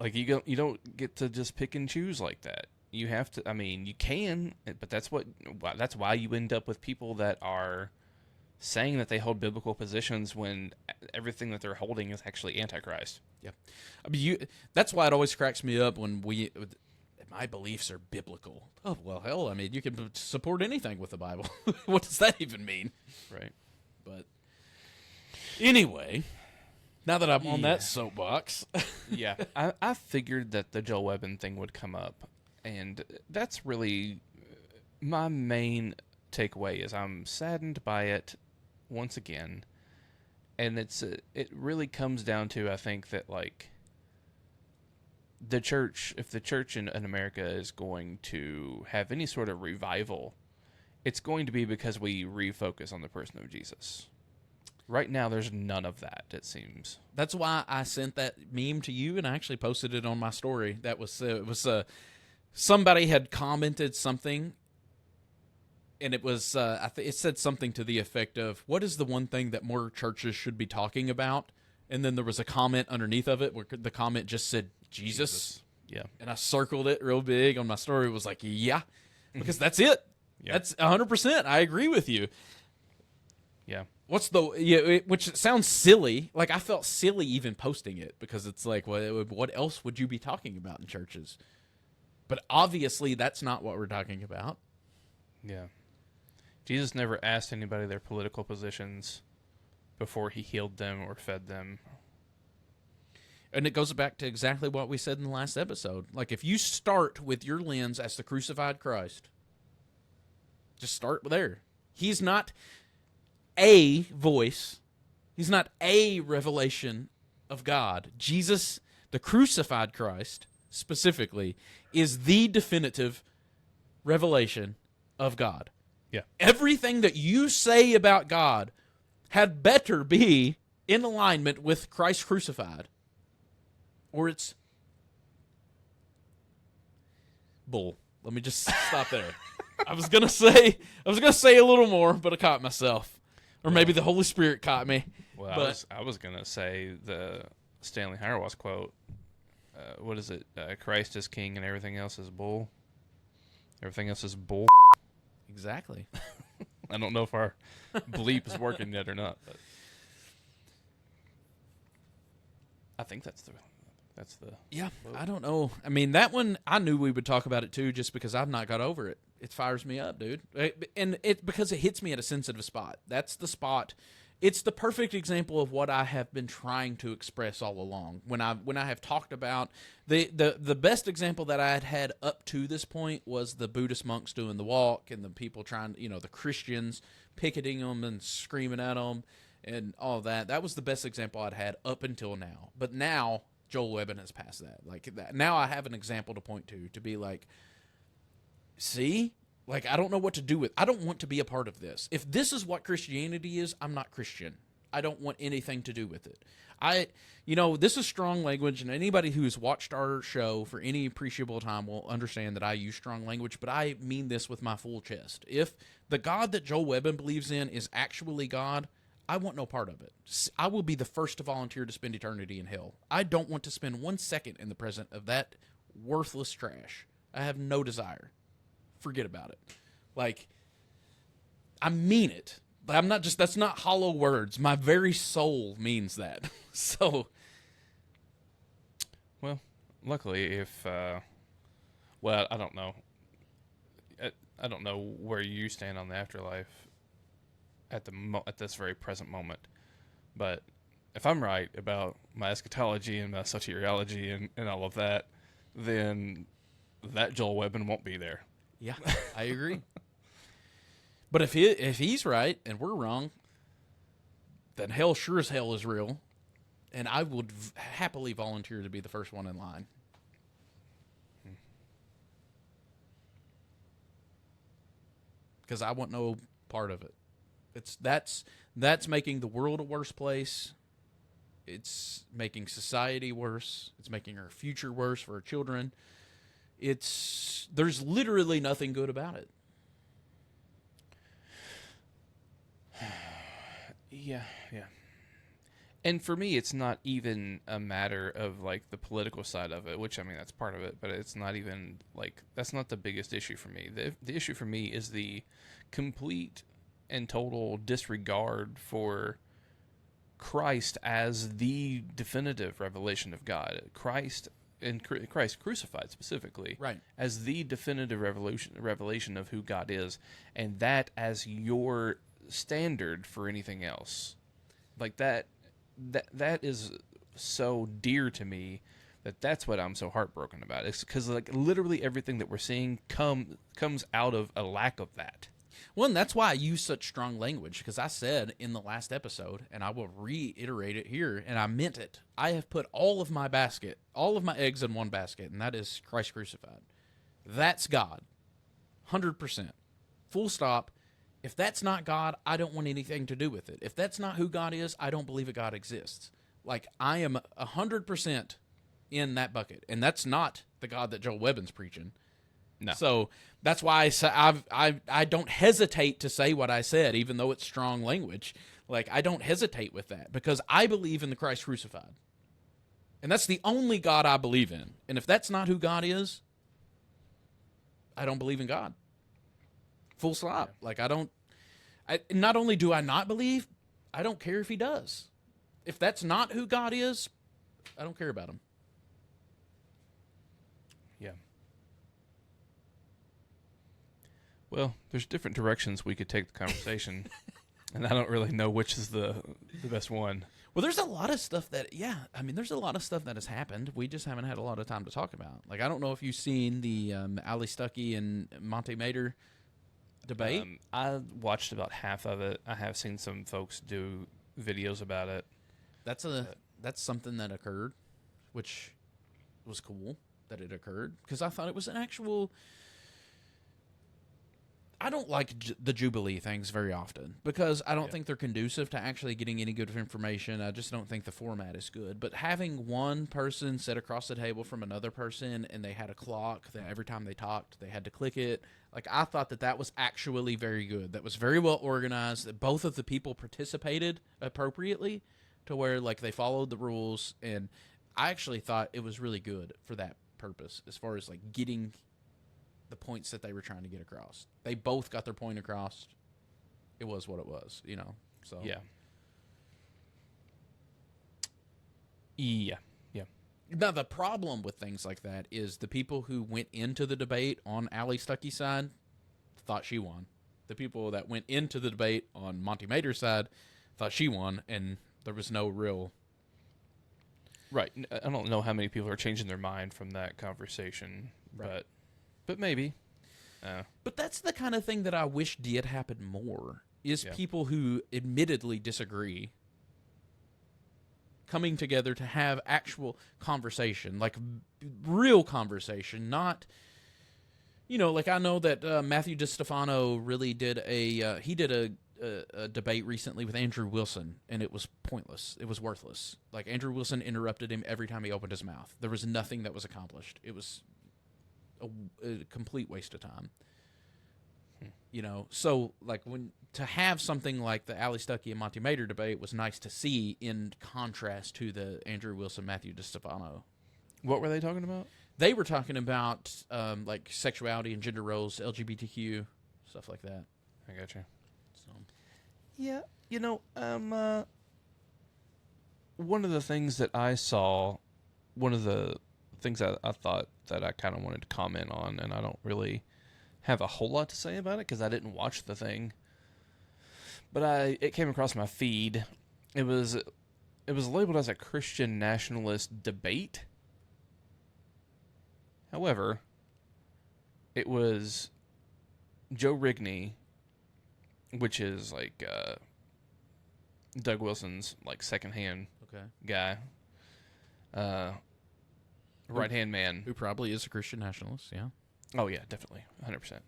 Like, you don't get to just pick and choose like that. You have to. I mean, you can, but that's why you end up with people that are saying that they hold biblical positions when everything that they're holding is actually Antichrist. Yeah, I mean, that's why it always cracks me up when my beliefs are biblical. Oh well, hell, I mean, you can support anything with the Bible. What does that even mean? Right. But anyway, now that I'm on that soapbox, yeah, I figured that the Joel Webbon thing would come up. And that's really my main takeaway is I'm saddened by it once again. And it really comes down to, I think, that, like, the church, if the church in America is going to have any sort of revival, it's going to be because we refocus on the person of Jesus. Right now, there's none of that, it seems. That's why I sent that meme to you, and I actually posted it on my story. That was somebody had commented something, and it was it said something to the effect of, what is the one thing that more churches should be talking about? And then there was a comment underneath of it where the comment just said, Jesus. Yeah. And I circled it real big on my story. It was like, yeah, because that's it. Yeah. That's 100%. I agree with you. Yeah. Which sounds silly. Like, I felt silly even posting it because it's like, what else would you be talking about in churches? But obviously, that's not what we're talking about. Yeah. Jesus never asked anybody their political positions before he healed them or fed them. And it goes back to exactly what we said in the last episode. Like, if you start with your lens as the crucified Christ, just start there. He's not a voice. He's not a revelation of God. Jesus, the crucified Christ, specifically, is the definitive revelation of God. Yeah. Everything that you say about God had better be in alignment with Christ crucified, or it's bull. Let me just stop there. I was gonna say a little more, but I caught myself, or maybe the Holy Spirit caught me. Well, I was gonna say the Stanley Hauerwas quote. What is it? Christ is king and everything else is bull. Everything else is bull. Exactly. I don't know if our bleep is working yet or not, but I think that's the. Yeah, I don't know. I mean, that one, I knew we would talk about it too, just because I've not got over it. It fires me up, dude, and because it hits me at a sensitive spot. That's the spot. It's the perfect example of what I have been trying to express all along. When I have talked about the best example that I had up to this point was the Buddhist monks doing the walk and the people trying, the Christians picketing them and screaming at them and all that. That was the best example I'd had up until now. But now Joel Webbon has passed that. Like that. Now I have an example to point to be like, see? Like, I don't know what to do with. I don't want to be a part of this. If this is what Christianity is, I'm not Christian. I don't want anything to do with it. This is strong language, and anybody who's watched our show for any appreciable time will understand that I use strong language, but I mean this with my full chest. If the God that Joel Webbon believes in is actually God, I want no part of it. I will be the first to volunteer to spend eternity in hell. I don't want to spend 1 second in the presence of that worthless trash. I have no desire. Forget about it. Like, I mean it. I'm not just, that's not hollow words. My very soul means that. So. Well, luckily, if, well, I don't know. I don't know where you stand on the afterlife at this very present moment. But if I'm right about my eschatology and my soteriology and all of that, then that Joel Webbon won't be there. Yeah, I agree. But if he's right and we're wrong, then hell sure as hell is real, and I would happily volunteer to be the first one in line. Because I want no part of it. That's making the world a worse place. It's making society worse. It's making our future worse for our children. There's literally nothing good about it. Yeah. And for me, it's not even a matter of, like, the political side of it, which, I mean, that's part of it, but it's not even, like, that's not the biggest issue for me. The issue for me is the complete and total disregard for Christ as the definitive revelation of God. Christ crucified specifically, right, as the definitive revelation of who God is, and that as your standard for anything else. Like that is so dear to me that's what I'm so heartbroken about. It's because, like, literally everything that we're seeing comes out of a lack of that. Well, and that's why I use such strong language, because I said in the last episode, and I will reiterate it here, and I meant it, I have put all of my eggs in one basket, and that is Christ crucified. That's God. 100%. Full stop. If that's not God, I don't want anything to do with it. If that's not who God is, I don't believe a God exists. Like, I am 100% in that bucket, and that's not the God that Joel Webbon's preaching. No. So that's why I don't hesitate to say what I said, even though it's strong language. Like, I don't hesitate with that, because I believe in the Christ crucified. And that's the only God I believe in. And if that's not who God is, I don't believe in God. Full stop. Yeah. Like, not only do I not believe, I don't care if he does. If that's not who God is, I don't care about him. Yeah. Well, there's different directions we could take the conversation, and I don't really know which is the best one. Well, there's a lot of stuff there's a lot of stuff that has happened. We just haven't had a lot of time to talk about. Like, I don't know if you've seen the Ali Stuckey and Monty Mater debate. I watched about half of it. I have seen some folks do videos about it. That's something that occurred, which was cool that it occurred, because I thought it was an actual... I don't like the Jubilee things very often, because I don't think they're conducive to actually getting any good information. I just don't think the format is good. But having one person sit across the table from another person, and they had a clock that every time they talked, they had to click it. Like, I thought that was actually very good. That was very well organized. That both of the people participated appropriately to where, like, they followed the rules. And I actually thought it was really good for that purpose, as far as, like, getting the points that they were trying to get across. They both got their point across. It was what it was, so. Yeah. Now, the problem with things like that is the people who went into the debate on Ali Stuckey's side thought she won. The people that went into the debate on Monty Mater's side thought she won, and there was no real... Right. I don't know how many people are changing their mind from that conversation, right. But maybe. But that's the kind of thing that I wish did happen more, is people who admittedly disagree coming together to have actual conversation, like real conversation, not, like, I know that Matthew DiStefano really did a debate recently with Andrew Wilson, and it was pointless. It was worthless. Like, Andrew Wilson interrupted him every time he opened his mouth. There was nothing that was accomplished. It was a complete waste of time. You know, so like to have something like the Ali Stuckey and Monty Mader debate was nice to see in contrast to the Andrew Wilson Matthew DiStefano. What were they talking about? They were talking about like sexuality and gender roles, LGBTQ, stuff like that. I got you. So yeah, you know, one of the things that I saw, one of the things I thought that I kind of wanted to comment on, and I don't really have a whole lot to say about it because I didn't watch the thing, but it came across my feed. It was labeled as a Christian nationalist debate. However, it was Joe Rigney, which is like Doug Wilson's like secondhand guy, right hand man, who probably is a Christian nationalist. Yeah. Oh yeah, definitely, 100%.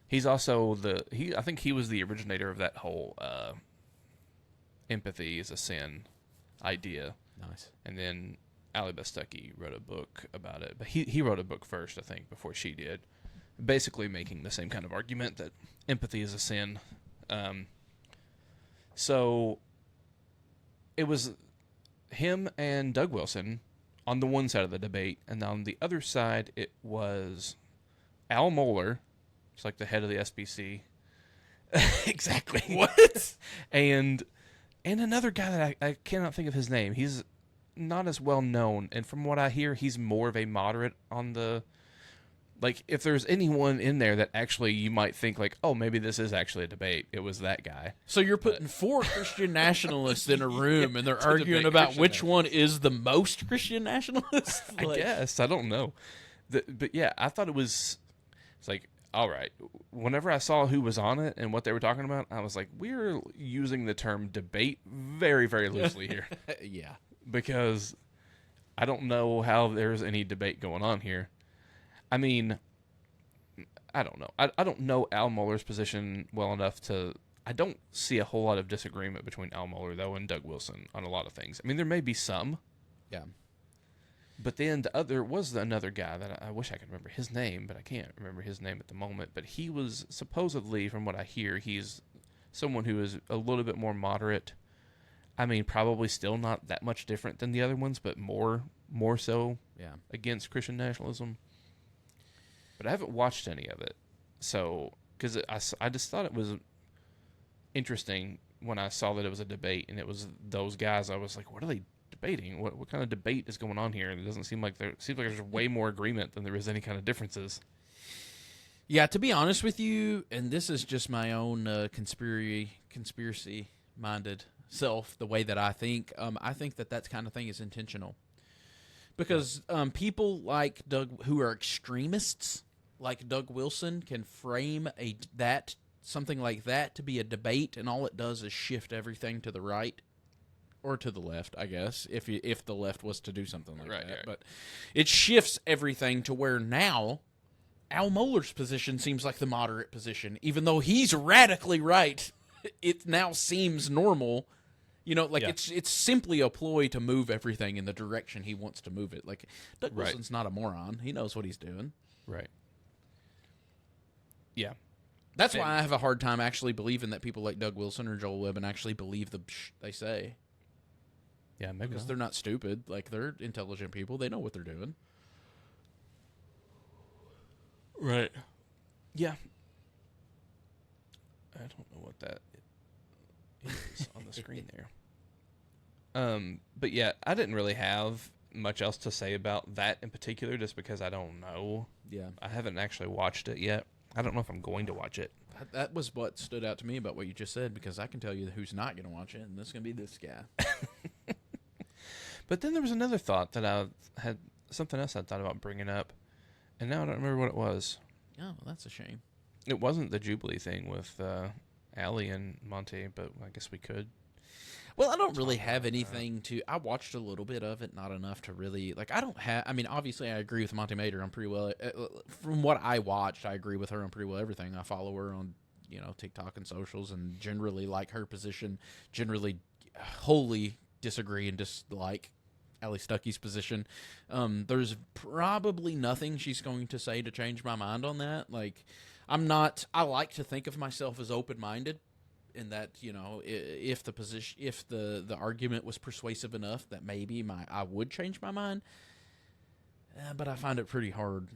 He's also I think he was the originator of that whole empathy is a sin idea. Nice. And then Ali Stuckey wrote a book about it, but he wrote a book first, I think, before she did, basically making the same kind of argument that empathy is a sin. So it was him and Doug Wilson on the one side of the debate, and on the other side it was Al Mohler, it's like the head of the SBC. Exactly. What? and another guy that I cannot think of his name. He's not as well known, and from what I hear, he's more of a moderate on the... Like, if there's anyone in there that actually you might think, like, oh, maybe this is actually a debate, it was that guy. So you're putting four Christian nationalists in a room, and they're arguing about which one is the most Christian nationalist? I guess. I don't know. But, yeah, I thought it's like, all right. Whenever I saw who was on it and what they were talking about, I was like, we're using the term debate very, very loosely here. Yeah. Because I don't know how there's any debate going on here. I mean, I don't know. I don't know Al Mohler's position well enough to... I don't see a whole lot of disagreement between Al Mohler, though, and Doug Wilson on a lot of things. I mean, there may be some. Yeah. But then was another guy that I wish I could remember his name, but I can't remember his name at the moment. But he was supposedly, from what I hear, he's someone who is a little bit more moderate. I mean, probably still not that much different than the other ones, but more so against Christian nationalism. But I haven't watched any of it. So, because I just thought it was interesting when I saw that it was a debate and it was those guys. I was like, what are they debating? What kind of debate is going on here? And it doesn't seem like there's way more agreement than there is any kind of differences. Yeah, to be honest with you, and this is just my own conspiracy-minded self, the way that I think that kind of thing is intentional. Because people like Doug, who are extremists, like Doug Wilson, can frame something like that to be a debate, and all it does is shift everything to the right or to the left, I guess, if the left was to do something like that. Right. But it shifts everything to where now Al Mohler's position seems like the moderate position, even though he's radically right. It now seems normal. You know, like it's simply a ploy to move everything in the direction he wants to move it. Like, Doug Wilson's not a moron. He knows what he's doing. Right. Yeah. That's why I have a hard time actually believing that people like Doug Wilson or Joel Webbon actually believe they say. Yeah, maybe because they're not stupid. Like, they're intelligent people. They know what they're doing. Right. Yeah. I don't know what that is on the screen there. But yeah, I didn't really have much else to say about that in particular, just because I don't know. Yeah. I haven't actually watched it yet. I don't know if I'm going to watch it. That was what stood out to me about what you just said, because I can tell you who's not going to watch it, and this is going to be this guy. But then there was another thought that I had, something else I thought about bringing up, and now I don't remember what it was. Oh, well, that's a shame. It wasn't the Jubilee thing with Allie and Monty, but I guess we could. Well, I don't really have anything to... I watched a little bit of it, not enough to really... Like, I don't have... I mean, obviously, I agree with Monty Mader on pretty well... From what I watched, I agree with her on pretty well everything. I follow her on, TikTok and socials, and generally like her position, generally wholly disagree and dislike Allie Stuckey's position. There's probably nothing she's going to say to change my mind on that. Like, I like to think of myself as open-minded, in that, if the argument was persuasive enough that maybe I would change my mind. But I find it pretty hard.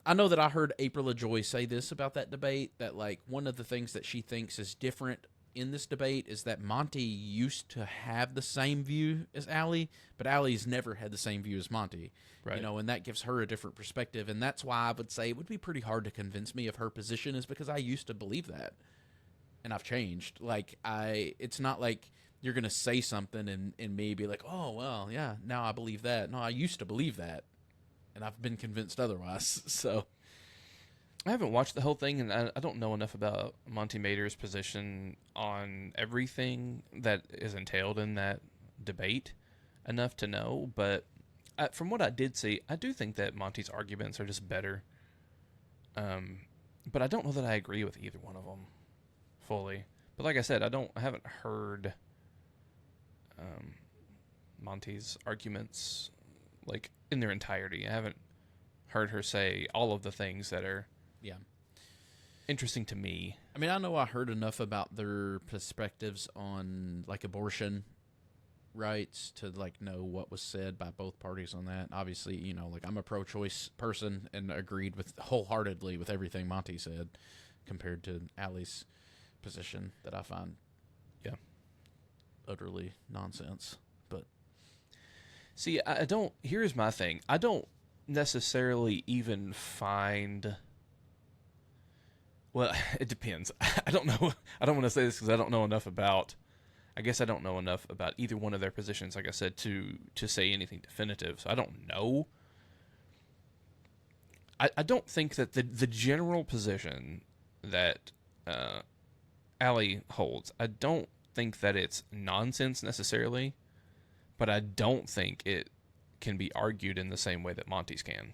I know that I heard April LaJoy say this about that debate, that like one of the things that she thinks is different in this debate is that Monty used to have the same view as Allie, but Allie's never had the same view as Monty. Right. And that gives her a different perspective, and that's why I would say it would be pretty hard to convince me of her position, is because I used to believe that, and I've changed. Like, it's not like you're gonna say something and me be like, oh well, yeah, now I believe that. No, I used to believe that, and I've been convinced otherwise. So I haven't watched the whole thing, and I don't know enough about Monty Mader's position on everything that is entailed in that debate enough to know. But from what I did see, I do think that Monty's arguments are just better. But I don't know that I agree with either one of them fully. But like I said, I haven't heard Monty's arguments like in their entirety. I haven't heard her say all of the things that are interesting to me. I mean, I know I heard enough about their perspectives on like abortion rights to like know what was said by both parties on that. Obviously, like I'm a pro-choice person and agreed with wholeheartedly with everything Monty said, compared to Allie's position that I find utterly nonsense. But see, here's my thing. I don't necessarily even find, well, it depends. I don't know. I don't want to say this because I don't know enough about, I guess I don't know enough about either one of their positions, like I said, to say anything definitive. So I don't know. I don't think that the general position that Allie holds, I don't think that it's nonsense necessarily, but I don't think it can be argued in the same way that Monty's can.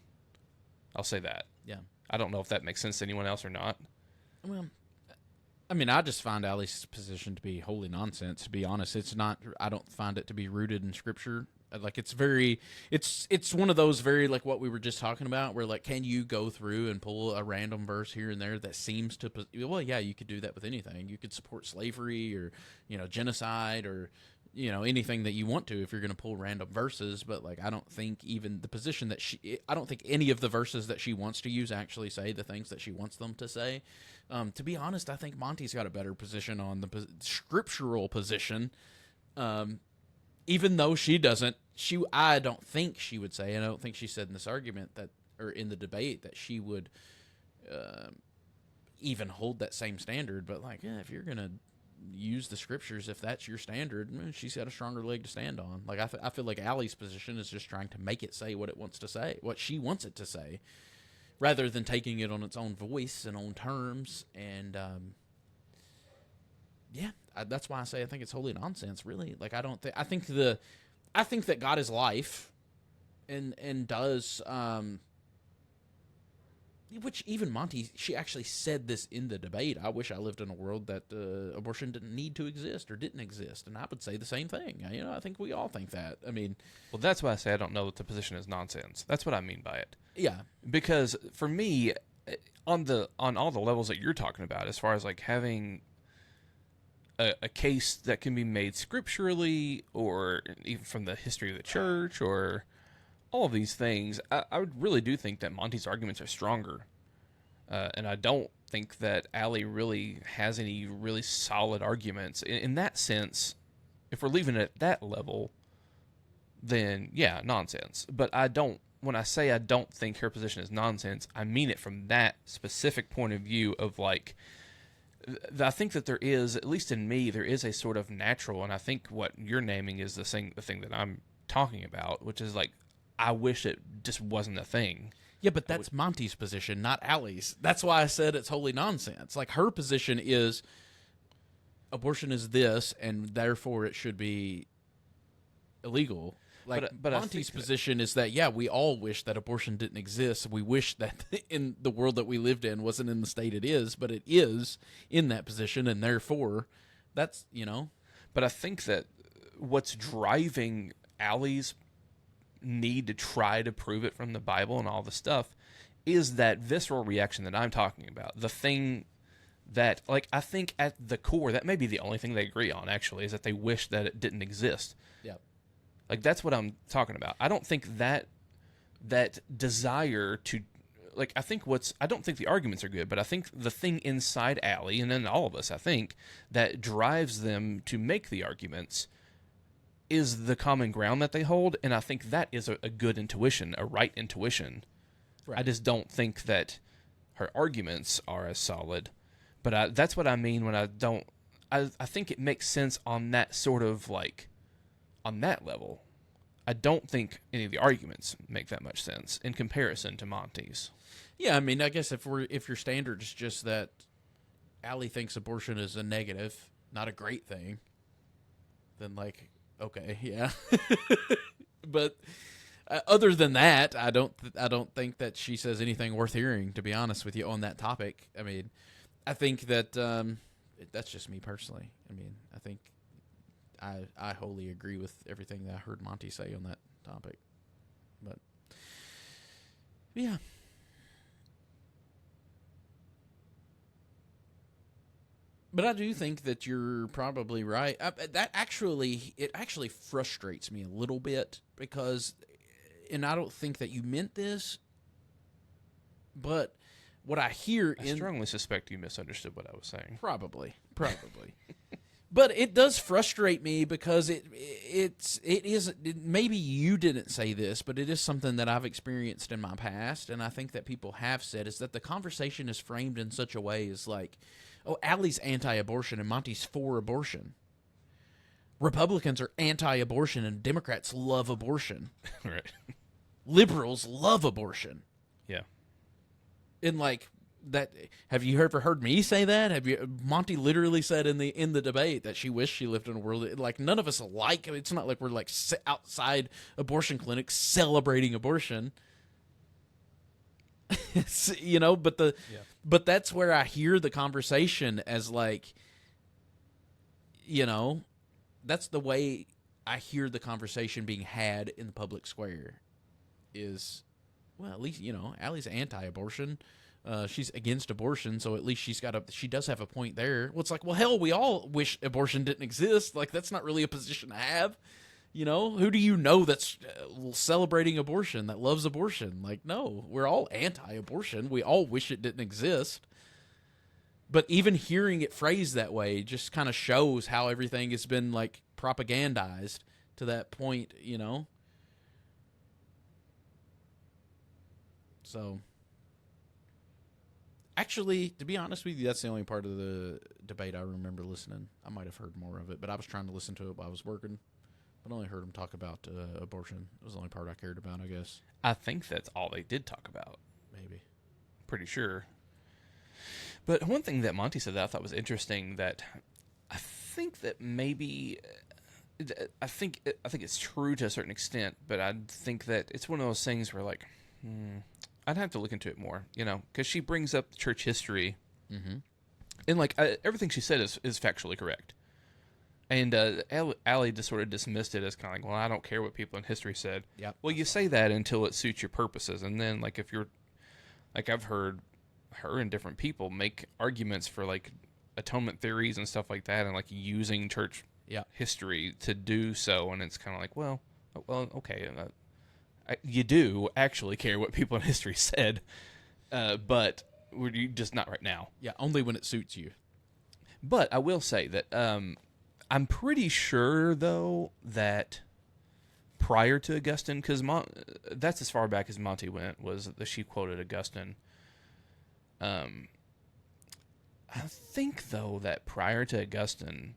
I'll say that. Yeah. I don't know if that makes sense to anyone else or not. Well, I mean, I just find Allie's position to be wholly nonsense, to be honest. It's not, I don't find it to be rooted in Scripture. Like, it's one of those very, like what we were just talking about, where, like, can you go through and pull a random verse here and there that seems to, well, yeah, you could do that with anything. You could support slavery or, genocide or, anything that you want to if you're going to pull random verses. But, like, I don't think even the position that I don't think any of the verses that she wants to use actually say the things that she wants them to say. To be honest, I think Monty's got a better position on the scriptural position. Even though she doesn't, I don't think she would say, and I don't think she said in this argument or in the debate that she would even hold that same standard. But like, if you're gonna use the scriptures, if that's your standard, she's got a stronger leg to stand on. Like, I feel like Allie's position is just trying to make it say what it wants to say, what she wants it to say, rather than taking it on its own voice and own terms. And that's why I say I think it's wholly nonsense, really. Like, I think that God is life, and does, which even Monty, she actually said this in the debate. I wish I lived in a world that abortion didn't need to exist or didn't exist, and I would say the same thing. I think we all think that. I mean, well, that's why I say I don't know that the position is nonsense. That's what I mean by it. Yeah, because for me, on all the levels that you're talking about, as far as like having a case that can be made scripturally or even from the history of the church or all of these things, I would really do think that Monty's arguments are stronger. And I don't think that Allie really has any really solid arguments. In that sense, if we're leaving it at that level, then yeah, nonsense. But when I say I don't think her position is nonsense, I mean it from that specific point of view of like, I think that there is, at least in me, there is a sort of natural, and I think what you're naming is the thing that I'm talking about, which is like, I wish it just wasn't a thing. Yeah, but that's Monty's position, not Allie's. That's why I said it's wholly nonsense. Like, her position is abortion is this, and therefore it should be illegal. Like but I Monty's think position is that yeah, we all wish that abortion didn't exist. We wish that in the world that we lived in wasn't in the state it is, but it is in that position, and therefore, that's But I think that what's driving Allie's need to try to prove it from the Bible and all the stuff is that visceral reaction that I'm talking about. The thing that, like, I think at the core, that may be the only thing they agree on, actually, is that they wish that it didn't exist. yeah. Like, that's what I'm talking about. I don't think that desire to, like, I don't think the arguments are good, but I think the thing inside Allie, and then all of us, I think, that drives them to make the arguments is the common ground that they hold, and I think that is a good intuition, a right intuition. Right. I just don't think that her arguments are as solid. But that's what I mean when I don't... I think it makes sense on that sort of, like, on that level. I don't think any of the arguments make that much sense in comparison to Monty's. Yeah, I mean, I guess if your standard is just that Allie thinks abortion is a negative, not a great thing, then like, okay, yeah. But other than that, I don't think that she says anything worth hearing, to be honest with you, on that topic. I mean, I think that that's just me personally. I mean, I think I wholly agree with everything that I heard Monty say on that topic. But yeah. But I do think that you're probably right. It actually frustrates me a little bit because, and I don't think that you meant this, but what I hear I strongly suspect you misunderstood what I was saying. Probably. But it does frustrate me because it is maybe you didn't say this, but it is something that I've experienced in my past, and I think that people have said is that the conversation is framed in such a way as like, oh, Allie's anti-abortion and Monty's for abortion. Republicans are anti-abortion and Democrats love abortion. Right. Liberals love abortion. Yeah. And like that, have you ever heard me say that? Monty literally said in the debate that she wished she lived in a world like none of us like. It's not like we're like outside abortion clinics celebrating abortion. But that's where I hear the conversation as like, that's the way I hear the conversation being had in the public square is, well, at least, Allie's anti-abortion. She's against abortion, so at least she does have a point there. Well, it's like, well, hell, we all wish abortion didn't exist. Like, that's not really a position to have. Who do you know that's celebrating abortion, that loves abortion? Like, no, we're all anti-abortion. We all wish it didn't exist. But even hearing it phrased that way just kind of shows how everything has been, like, propagandized to that point, So, actually, to be honest with you, that's the only part of the debate I remember listening. I might have heard more of it, but I was trying to listen to it while I was working. I only heard him talk about abortion. It was the only part I cared about, I guess. I think that's all they did talk about. Maybe. Pretty sure. But one thing that Monty said that I thought was interesting, that I think that maybe, I think it's true to a certain extent, but I think that it's one of those things where, like, I'd have to look into it more, because she brings up church history, and like everything she said is factually correct. And Allie just sort of dismissed it as kind of like, well, I don't care what people in history said. Yeah. Well, you say that until it suits your purposes, and then like if you're, like I've heard her and different people make arguments for like atonement theories and stuff like that, and like using church history to do so, and it's kind of like, well, okay, you do actually care what people in history said, but we're just not right now. Yeah, only when it suits you. But I will say that I'm pretty sure, though, that prior to Augustine, because that's as far back as Monty went, was that she quoted Augustine. I think, though, that prior to Augustine,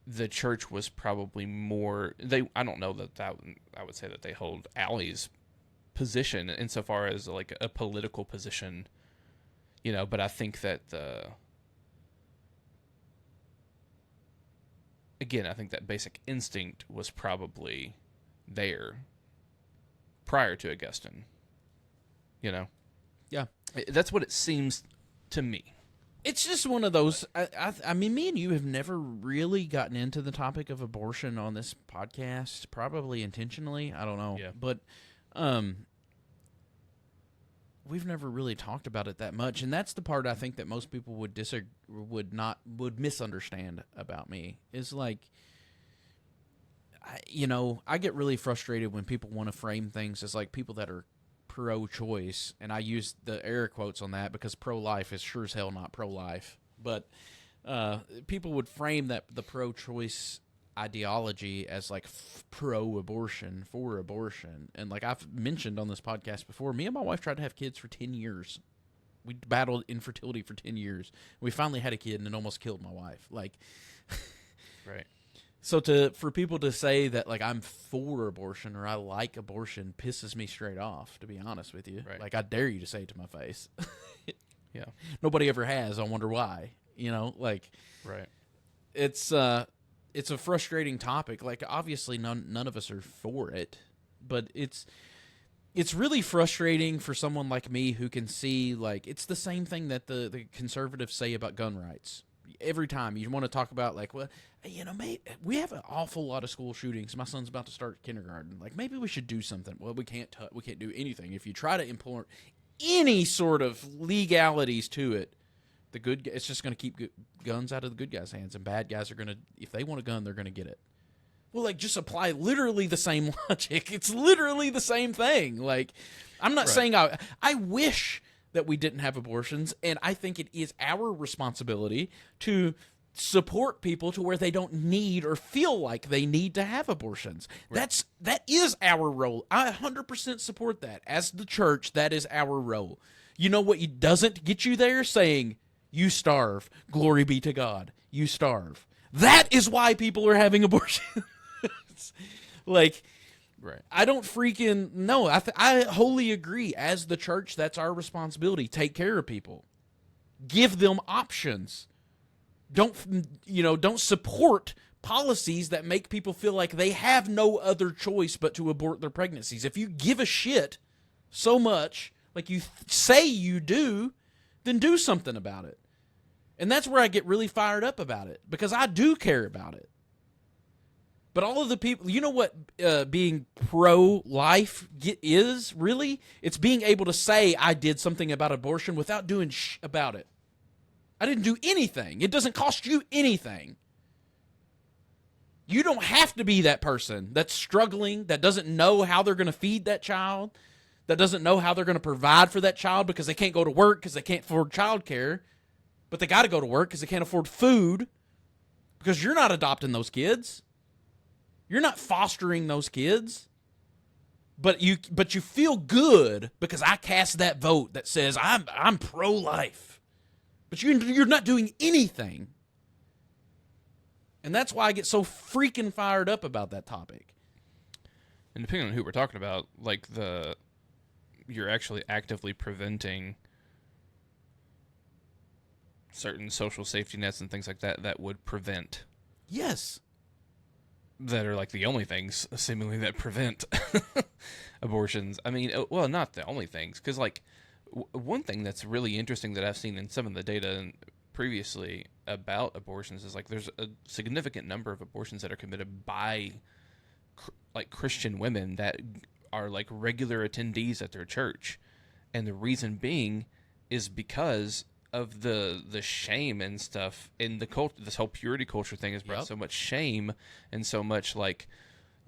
the church was probably more... I don't know that I would say that they hold Allie's position insofar as like a political position, but I think that again, I think that basic instinct was probably there prior to Augustine. You know? Yeah. That's what it seems to me. It's just one of those. I mean, me and you have never really gotten into the topic of abortion on this podcast, probably intentionally. I don't know. Yeah. But we've never really talked about it that much, and that's the part I think that most people would misunderstand about me. Is like, I get really frustrated when people want to frame things as like people that are pro-choice, and I use the air quotes on that because pro-life is sure as hell not pro-life. But people would frame that the pro-choice ideology as like pro-abortion, for abortion. And like I've mentioned on this podcast before, me and my wife tried to have kids for 10 years. We battled infertility for 10 years. We finally had a kid, and it almost killed my wife. Like, right. So for people to say that like I'm for abortion or I like abortion pisses me straight off, to be honest with you. Right. Like, I dare you to say it to my face. Yeah. Nobody ever has. I wonder why. Like, right. It's a frustrating topic. Like, obviously none of us are for it, but it's really frustrating for someone like me who can see, like, it's the same thing that the conservatives say about gun rights. Every time you want to talk about, like, well, mate, we have an awful lot of school shootings. My son's about to start kindergarten. Like, maybe we should do something. Well, we can't do anything. If you try to implement any sort of legalities to it, it's just going to keep guns out of the good guys' hands, and bad guys are going to, if they want a gun, they're going to get it. Well, like, just apply literally the same logic. It's literally the same thing. Like, I'm not saying I wish that we didn't have abortions, and I think it is our responsibility to support people to where they don't need or feel like they need to have abortions. Right. That is our role. I 100% support that. As the church, that is our role. You know what doesn't get you there? Saying, you starve, glory be to God, you starve. That is why people are having abortions. Like, right. I don't freaking know. I wholly agree. As the church, that's our responsibility. Take care of people. Give them options. Don't support policies that make people feel like they have no other choice but to abort their pregnancies. If you give a shit so much, like you say you do, then do something about it. And that's where I get really fired up about it, because I do care about it. But all of the people, you know what being pro-life is, really? It's being able to say I did something about abortion without doing about it. I didn't do anything. It doesn't cost you anything. You don't have to be that person that's struggling, that doesn't know how they're going to feed that child, that doesn't know how they're going to provide for that child because they can't go to work because they can't afford childcare, but they got to go to work because they can't afford food, because you're not adopting those kids. You're not fostering those kids, but you feel good because I cast that vote that says I'm pro-life, but you're not doing anything, and that's why I get so freaking fired up about that topic. And depending on who we're talking about, like you're actually actively preventing certain social safety nets and things like that would prevent. Yes. That are like the only things seemingly that prevent abortions. I mean, well, not the only things, because like one thing that's really interesting that I've seen in some of the data previously about abortions is like there's a significant number of abortions that are committed by like Christian women that are like regular attendees at their church, and the reason being is because of the shame and stuff in the culture. This whole purity culture thing has brought so much shame, and so much like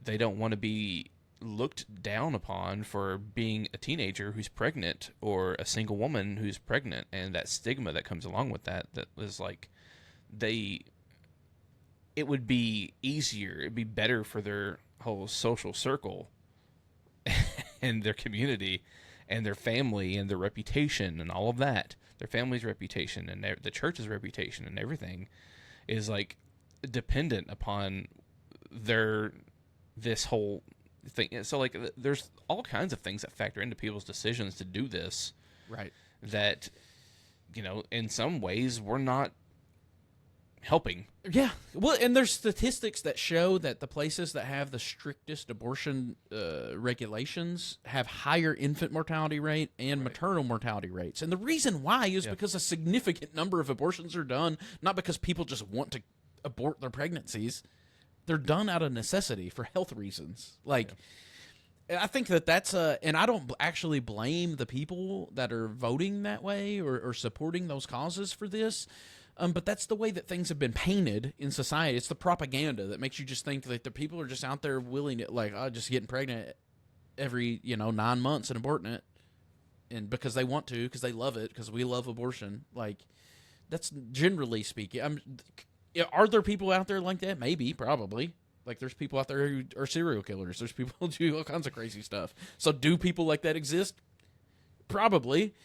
they don't want to be looked down upon for being a teenager who's pregnant or a single woman who's pregnant, and that stigma that comes along with that was like it would be easier, it'd be better for their whole social circle and their community and their family and their reputation and all of that. Their family's reputation and the church's reputation and everything is like dependent upon this whole thing. So like there's all kinds of things that factor into people's decisions to do this. Right. That, in some ways we're not helping. Yeah. Well, and there's statistics that show that the places that have the strictest abortion regulations have higher infant mortality rate and maternal mortality rates. And the reason why is because a significant number of abortions are done not because people just want to abort their pregnancies. They're done out of necessity for health reasons. Like, I think that's and I don't actually blame the people that are voting that way or supporting those causes for this. But that's the way that things have been painted in society. It's the propaganda that makes you just think that the people are just out there willing to, like, just getting pregnant every, 9 months and aborting it. And because they want to, because they love it, because we love abortion. Like, that's generally speaking. Are there people out there like that? Maybe, probably. Like, there's people out there who are serial killers. There's people who do all kinds of crazy stuff. So do people like that exist? Probably.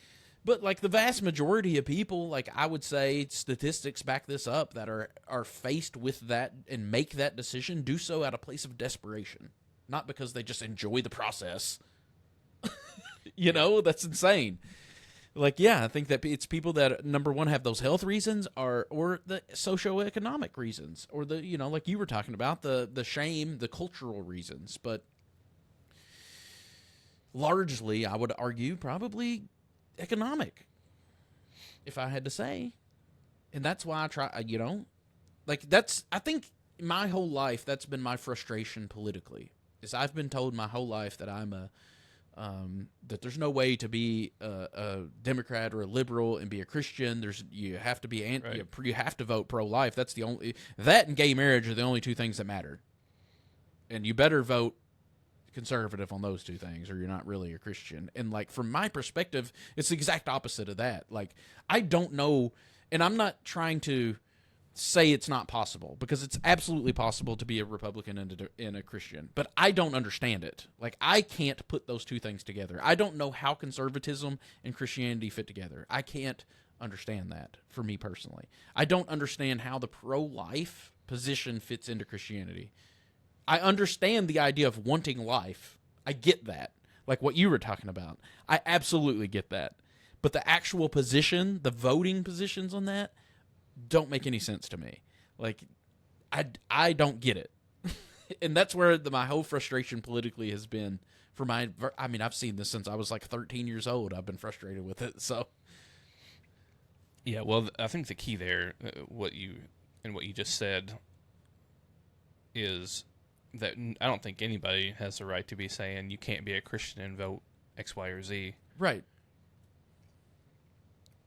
But, like, the vast majority of people, like, I would say statistics back this up, that are faced with that and make that decision, do so out of a place of desperation. Not because they just enjoy the process. That's insane. Like, yeah, I think that it's people that, number one, have those health reasons or the socioeconomic reasons or the, like you were talking about, the shame, the cultural reasons. But largely, I would argue, probably economic, if I had to say. And that's why I try, I think my whole life, that's been my frustration politically, is I've been told my whole life that that there's no way to be a Democrat or a liberal and be a Christian. You have to be you have to vote pro-life. That and gay marriage are the only two things that matter. And you better vote conservative on those two things or you're not really a Christian. And, like, from my perspective, it's the exact opposite of that. Like, I don't know, and I'm not trying to say it's not possible, because it's absolutely possible to be a Republican and a Christian, but I don't understand it. Like, I can't put those two things together. I don't know how conservatism and Christianity fit together. I can't understand that, for me personally. I don't understand how the pro-life position fits into Christianity. I understand the idea of wanting life. I get that. Like what you were talking about. I absolutely get that. But the actual position, the voting positions on that, don't make any sense to me. Like, I don't get it. And that's where my whole frustration politically has been I've seen this since I was like 13 years old. I've been frustrated with it. So, yeah, well, I think the key there, what you just said, is that I don't think anybody has the right to be saying you can't be a Christian and vote X, Y, or Z. Right.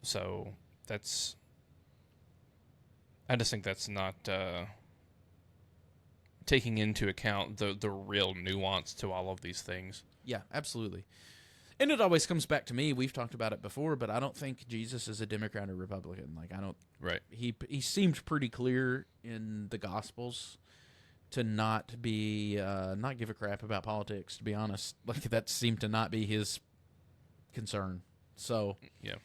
So I just think that's not taking into account the real nuance to all of these things. Yeah, absolutely. And it always comes back to me. We've talked about it before, but I don't think Jesus is a Democrat or Republican. Like, I don't. Right. He seemed pretty clear in the Gospels to not give a crap about politics. To be honest, like, that seemed to not be his concern. So yeah.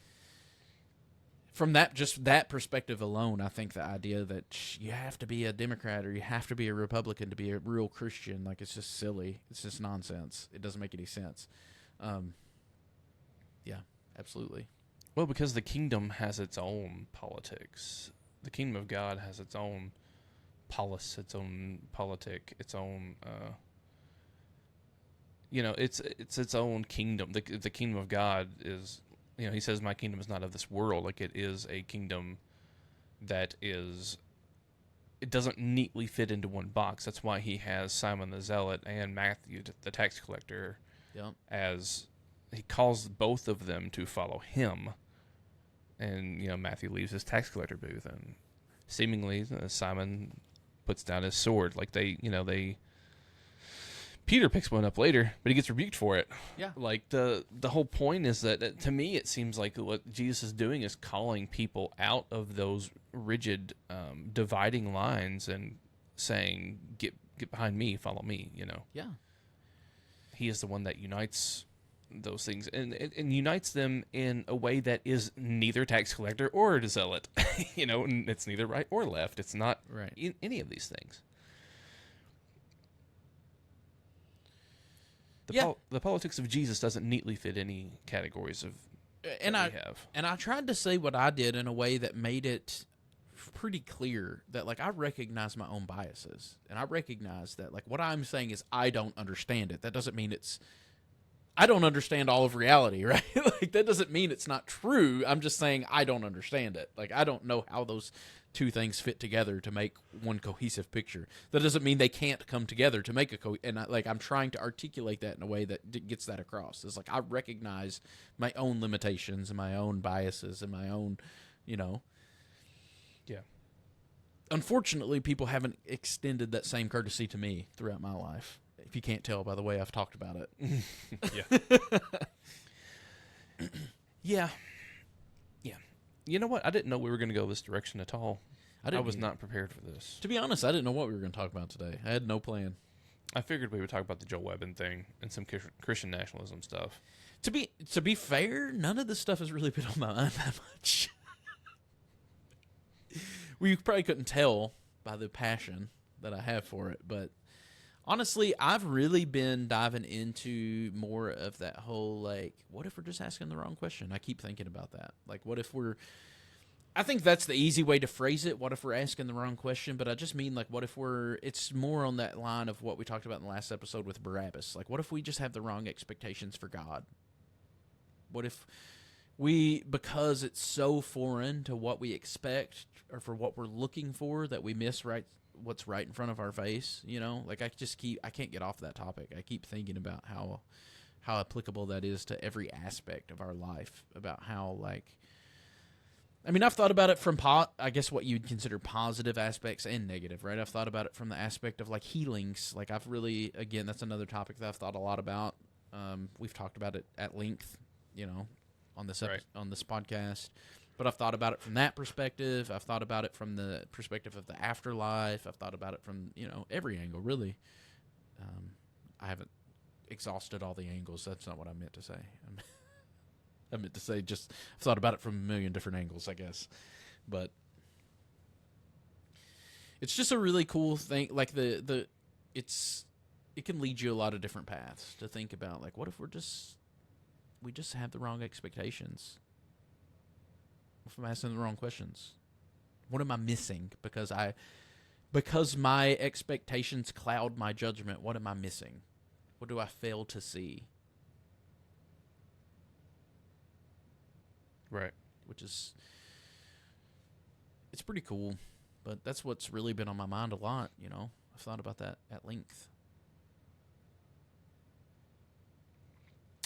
From that perspective alone, I think the idea that you have to be a Democrat or you have to be a Republican to be a real Christian, like, it's just silly. It's just nonsense. It doesn't make any sense. Yeah, absolutely. Well, because the kingdom has its own politics. The kingdom of God has its own polis, its own politic, its own. It's its own kingdom. The kingdom of God is. He says, my kingdom is not of this world. Like, it is a kingdom that is, it doesn't neatly fit into one box. That's why he has Simon the Zealot and Matthew the tax collector, as he calls both of them to follow him. And, Matthew leaves his tax collector booth, and seemingly Simon puts down his sword. Like, Peter picks one up later, but he gets rebuked for it. Yeah. Like, the whole point is that, to me, it seems like what Jesus is doing is calling people out of those rigid dividing lines and saying, get behind me, follow me, Yeah. He is the one that unites those things and unites them in a way that is neither tax collector or a zealot. And it's neither right or left. It's not right. Any of these things. The politics of Jesus doesn't neatly fit any categories of we have. And I tried to say what I did in a way that made it pretty clear that like I recognize my own biases, and I recognize that like what I'm saying is I don't understand it. That doesn't mean I don't understand all of reality, right? Like that doesn't mean it's not true. I'm just saying I don't understand it. Like I don't know how those two things fit together to make one cohesive picture. That doesn't mean they can't come together to make I'm trying to articulate that in a way that gets that across. It's like I recognize my own limitations and my own biases and my own, Yeah. Unfortunately, people haven't extended that same courtesy to me throughout my life. If you can't tell by the way I've talked about it. Yeah. Yeah. Yeah. You know what? I didn't know we were going to go this direction at all. I was not prepared for this. To be honest, I didn't know what we were going to talk about today. I had no plan. I figured we would talk about the Joel Webbon thing and some Christian nationalism stuff. To be fair, none of this stuff has really been on my mind that much. Well, you probably couldn't tell by the passion that I have for it, but honestly, I've really been diving into more of that whole, like, what if we're just asking the wrong question? I keep thinking about that. Like, what if I think that's the easy way to phrase it. What if we're asking the wrong question? But I just mean, like, what if it's more on that line of what we talked about in the last episode with Barabbas. Like, what if we just have the wrong expectations for God? What if because it's so foreign to what we expect or for what we're looking for that we miss what's right in front of our face, Like I can't get off that topic. I keep thinking about how applicable that is to every aspect of our life, about how I've thought about it from I guess what you'd consider positive aspects and negative, right? I've thought about it from the aspect of like healings. Like I've really, again, that's another topic that I've thought a lot about. We've talked about it at length, on this on this podcast. But I've thought about it from that perspective. I've thought about it from the perspective of the afterlife. I've thought about it from, every angle, really. I haven't exhausted all the angles. That's not what I meant to say. I meant to say just I've thought about it from a million different angles, I guess. But it's just a really cool thing. Like it can lead you a lot of different paths to think about. Like, what if we just have the wrong expectations? What if I'm asking the wrong questions? What am I missing? Because my expectations cloud my judgment, what am I missing? What do I fail to see? Right. It's pretty cool, but that's what's really been on my mind a lot, I've thought about that at length.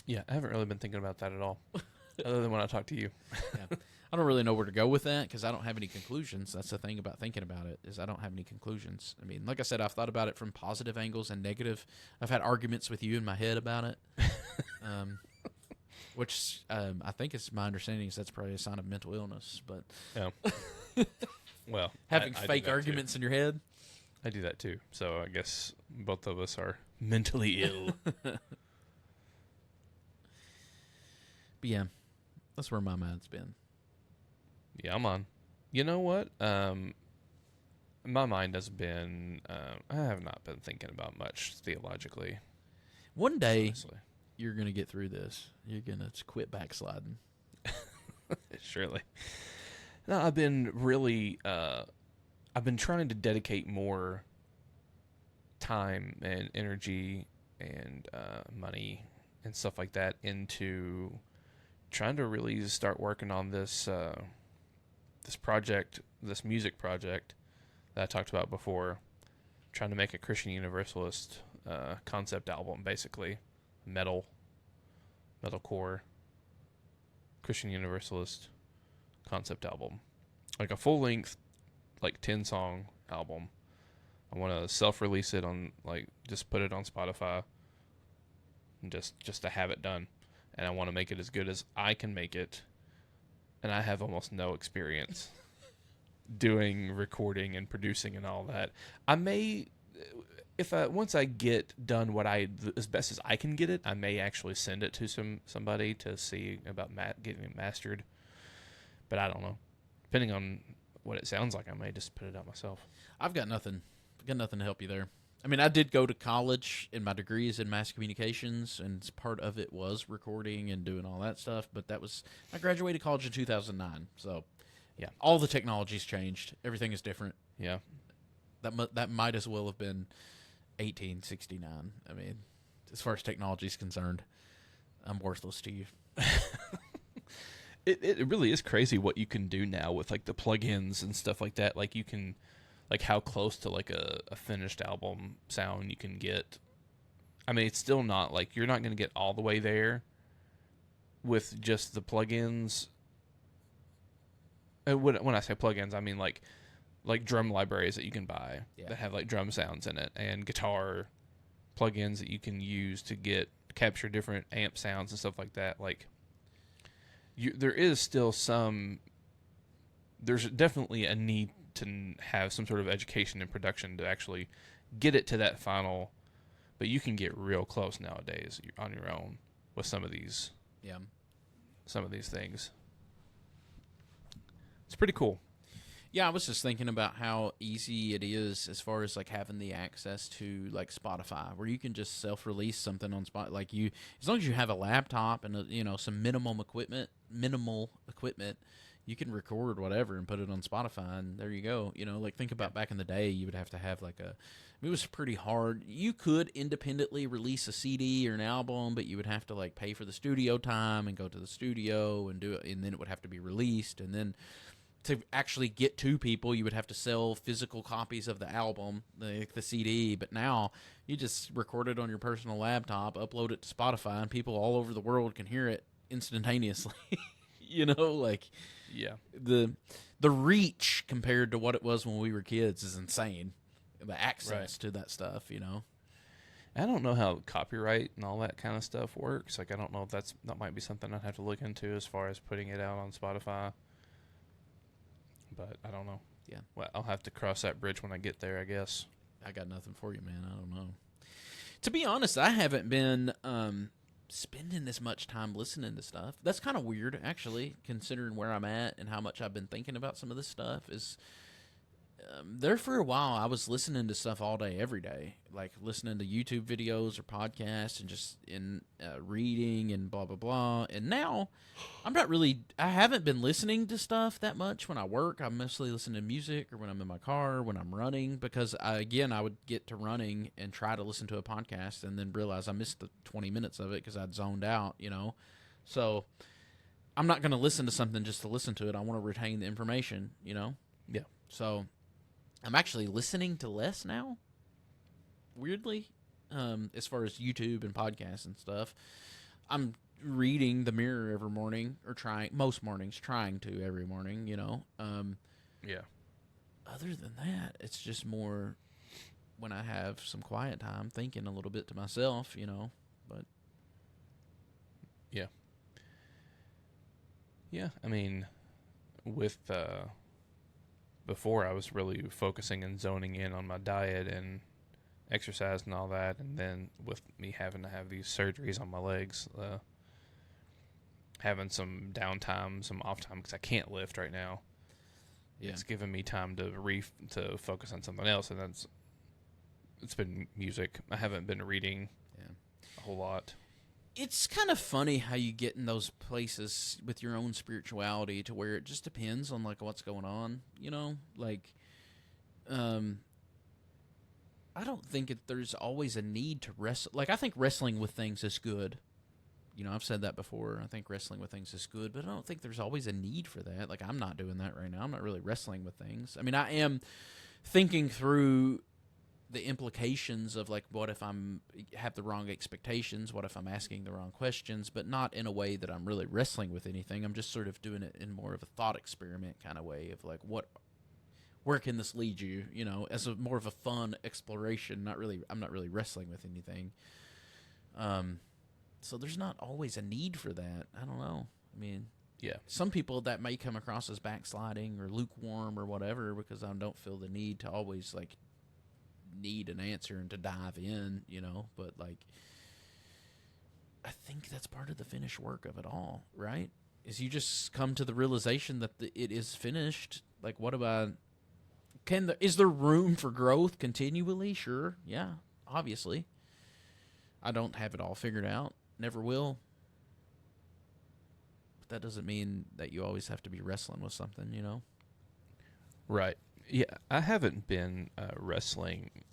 Yeah, I haven't really been thinking about that at all, other than when I talk to you. Yeah. I don't really know where to go with that because I don't have any conclusions. That's the thing about thinking about it, is I don't have any conclusions. I mean, like I said, I've thought about it from positive angles and negative. I've had arguments with you in my head about it, which I think is my understanding is that's probably a sign of mental illness. But yeah. Well, having I fake arguments in your head. I do that too. So I guess both of us are mentally ill. But yeah, that's where my mind's been. Yeah, I'm on. You know what? My mind has been. I have not been thinking about much theologically. One day, honestly. You're going to get through this. You're going to quit backsliding. Surely. No, I've been really. I've been trying to dedicate more time and energy and money and stuff like that into trying to really start working on this. This project, this music project that I talked about before, trying to make a Christian Universalist concept album, basically metalcore Christian Universalist concept album, like a full length, like 10-song album. I want to self-release it on, like, just put it on Spotify, and just to have it done, and I want to make it as good as I can make it. And I have almost no experience doing recording and producing and all that. I may, once I get done as best as I can get it, I may actually send it to somebody to see about getting it mastered. But I don't know. Depending on what it sounds like, I may just put it out myself. I've got nothing to help you there. I mean, I did go to college, and my degree is in mass communications, and part of it was recording and doing all that stuff. But I graduated college in 2009, so Yeah. All the technology's changed. Everything is different. Yeah. That might as well have been 1869. I mean, as far as technology is concerned, I'm worthless to you. It really is crazy what you can do now with like the plugins and stuff like that. Like you can, like how close to like a finished album sound you can get. I mean, it's still not like you're not going to get all the way there with just the plugins. When I say plugins, I mean like drum libraries that you can buy that have like drum sounds in it, and guitar plugins that you can use to capture different amp sounds and stuff like that. Like there is still there's definitely a need to have some sort of education in production to actually get it to that final, but you can get real close nowadays on your own with some of these things. It's pretty cool. Yeah, I was just thinking about how easy it is as far as like having the access to like Spotify, where you can just self-release something on Spotify. Like as long as you have a laptop and some minimal equipment, you can record whatever and put it on Spotify, and there you go. Like think about back in the day, you would have to have like it was pretty hard. You could independently release a CD or an album, but you would have to like pay for the studio time and go to the studio and do it, and then it would have to be released, and then to actually get to people, you would have to sell physical copies of the album, the CD. But now you just record it on your personal laptop, upload it to Spotify, and people all over the world can hear it instantaneously. Like the reach compared to what it was when we were kids is insane. The access to that stuff, I don't know how copyright and all that kind of stuff works. Like I don't know if that might be something I'd have to look into as far as putting it out on Spotify. But I don't know. Yeah. Well, I'll have to cross that bridge when I get there, I guess. I got nothing for you, man. I don't know. To be honest, I haven't been spending this much time listening to stuff. That's kind of weird, actually, considering where I'm at and how much I've been thinking about some of this stuff. There for a while, I was listening to stuff all day, every day, like listening to YouTube videos or podcasts and just reading and blah, blah, blah. And now I haven't been listening to stuff that much when I work. I'm mostly listening to music or when I'm in my car, when I'm running, because I would get to running and try to listen to a podcast and then realize I missed the 20 minutes of it because I'd zoned out, So I'm not going to listen to something just to listen to it. I want to retain the information, Yeah. So I'm actually listening to less now, weirdly, as far as YouTube and podcasts and stuff. I'm reading the Mirror every morning, or trying to every morning, Yeah. Other than that, it's just more when I have some quiet time thinking a little bit to myself, but. Yeah. Yeah, I mean, with before I was really focusing and zoning in on my diet and exercise and all that, and then with me having to have these surgeries on my legs, having some downtime, some off time because I can't lift right now. Yeah. It's given me time to focus on something else, and it's been music. I haven't been reading a whole lot. It's kind of funny how you get in those places with your own spirituality to where it just depends on like what's going on, like, I don't think there's always a need to wrestle. Like, I think wrestling with things is good. I've said that before. I think wrestling with things is good, but I don't think there's always a need for that. Like, I'm not doing that right now. I'm not really wrestling with things. I mean, I am thinking through the implications of like, what if have the wrong expectations? What if I'm asking the wrong questions? But not in a way that I'm really wrestling with anything. I'm just sort of doing it in more of a thought experiment kind of way of like, where can this lead you? As more of a fun exploration. I'm not really wrestling with anything. So there's not always a need for that. I don't know. I mean, yeah, some people that may come across as backsliding or lukewarm or whatever because I don't feel the need to always like need an answer and to dive in, but like I think that's part of the finished work of it all, right? Is you just come to the realization that it is finished. Like, what about is there room for growth continually? Sure, yeah, obviously. I don't have it all figured out, never will. that doesn't mean that you always have to be wrestling with something, you know? Right. Yeah, I haven't been wrestling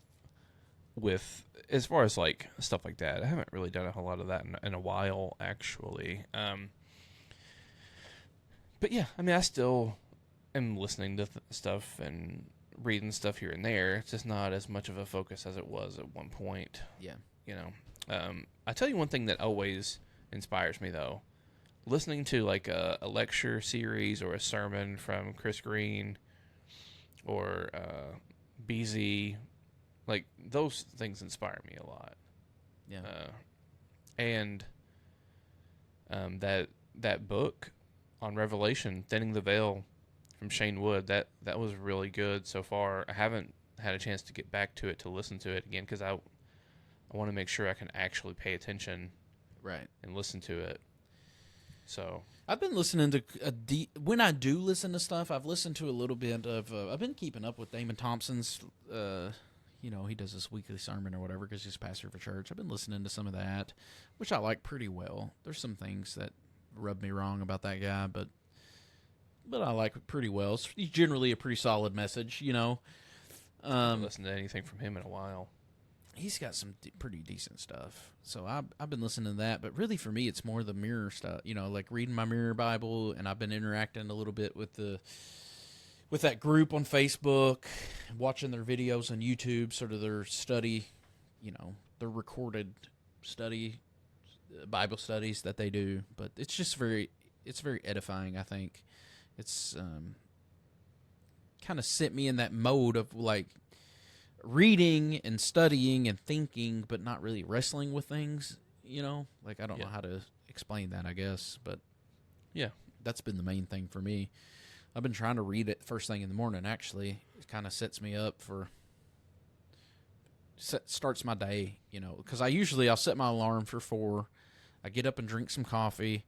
with, as far as like stuff like that. I haven't really done a whole lot of that in a while, actually. But yeah, I mean, I still am listening to stuff and reading stuff here and there. It's just not as much of a focus as it was at one point. Yeah. You know, I tell you one thing that always inspires me though, listening to like a lecture series or a sermon from Chris Green or BZ, like those things inspire me a lot. Yeah. And that book on Revelation, Thinning the Veil, from Shane Wood, that was really good so far. I haven't had a chance to get back to it to listen to it again because I want to make sure I can actually pay attention, right, and listen to it. So I've been listening to when I do listen to stuff, I've listened to a little bit of. I've been keeping up with Damon Thompson's. You know, he does this weekly sermon or whatever because he's pastor of a church. I've been listening to some of that, which I like pretty well. There's some things that rub me wrong about that guy, but I like it pretty well. He's generally a pretty solid message, you know. I haven't listened to anything from him in a while. He's got some pretty decent stuff. So I've been listening to that, but really for me it's more the mirror stuff, you know, like reading my mirror Bible, and I've been interacting a little bit with that group on Facebook, watching their videos on YouTube, sort of their study, you know, their recorded study Bible studies that they do, but it's just very edifying, I think. It's kind of set me in that mode of like reading and studying and thinking, but not really wrestling with things, you know? Like, I don't know how to explain that, I guess, but yeah, that's been the main thing for me. I've been trying to read it first thing in the morning, actually. It kind of sets me up for, starts my day, you know, because I'll set my alarm for 4. I get up and drink some coffee,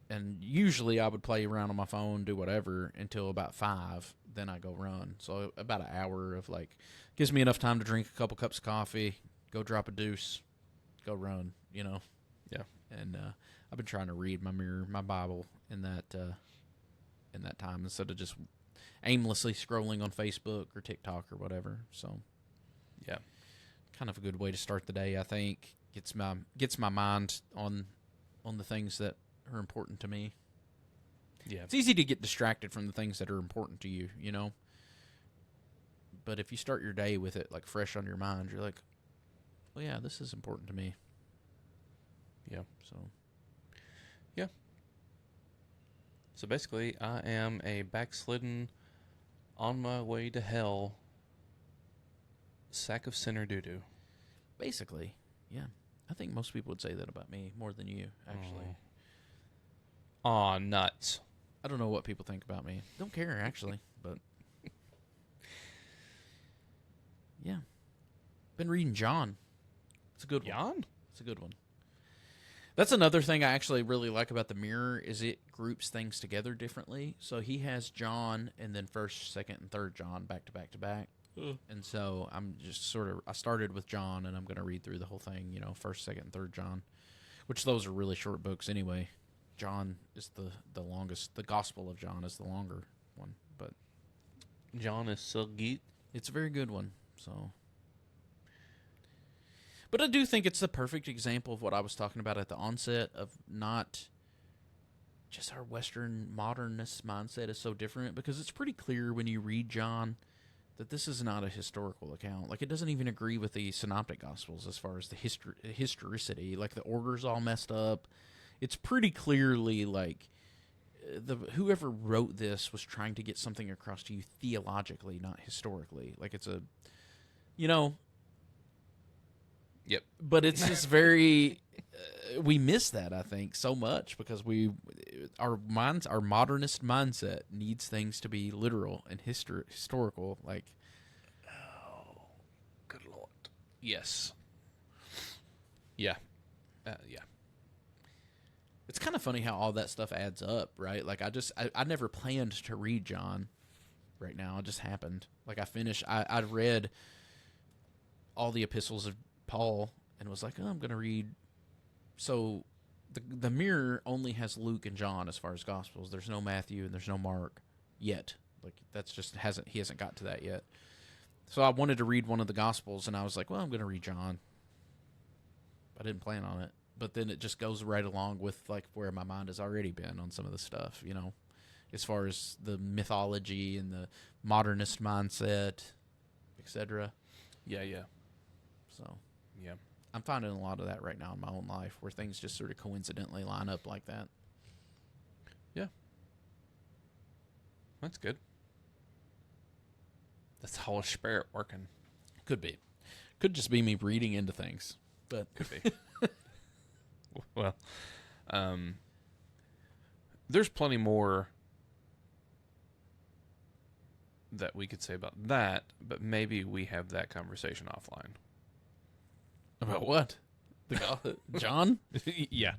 and usually I would play around on my phone, do whatever, until about 5. Then I go run. So about an hour of like, gives me enough time to drink a couple cups of coffee, go drop a deuce, go run, you know? Yeah. And I've been trying to read my Bible in that time instead of just aimlessly scrolling on Facebook or TikTok or whatever. So, yeah, kind of a good way to start the day, I think. Gets my mind on the things that are important to me. Yeah. It's easy to get distracted from the things that are important to you, you know? But if you start your day with it, like, fresh on your mind, you're like, well, yeah, this is important to me. Yeah. So. Yeah. So basically, I am a backslidden, on my way to hell, sack of sinner doo-doo. Basically, yeah. I think most people would say that about me more than you, actually. Aw, nuts. I don't know what people think about me. Don't care, actually, but yeah. Been reading John. It's a good one. John? It's a good one. That's another thing I actually really like about the Mirror is it groups things together differently. So he has John and then 1st, 2nd, and 3rd John back to back to back. And so I'm just I started with John, and I'm going to read through the whole thing, you know, 1st, 2nd, and 3rd John, which those are really short books anyway. John is the longest. The Gospel of John is the longer one, but John is so good. It's a very good one. So, but I do think it's the perfect example of what I was talking about at the onset of not just our Western modernist mindset is so different, because it's pretty clear when you read John that this is not a historical account. Like, it doesn't even agree with the Synoptic Gospels as far as the historicity. Like, the order's all messed up. It's pretty clearly like whoever wrote this was trying to get something across to you theologically, not historically. Like, it's a, you know. Yep. But it's just very. We miss that, I think, so much because our modernist mindset needs things to be literal and historical. Like, oh, good Lord. Yes. Yeah. Yeah. It's kind of funny how all that stuff adds up, right? Like, I never planned to read John right now. It just happened. Like, I read all the epistles of Paul and was like, oh, I'm going to read. So the mirror only has Luke and John as far as Gospels. There's no Matthew and there's no Mark yet. Like that's just he hasn't got to that yet. So I wanted to read one of the Gospels, and I was like, well, I'm going to read John. I didn't plan on it, but then it just goes right along with like where my mind has already been on some of the stuff, you know, as far as the mythology and the modernist mindset, etc. Yeah, yeah. So Yeah. I'm finding a lot of that right now in my own life, where things just sort of coincidentally line up like that. Yeah. That's good. That's the Holy Spirit working. Could be. Could just be me reading into things, but Could be. Well, there's plenty more that we could say about that, but maybe we have that conversation offline. About what? John? Yeah.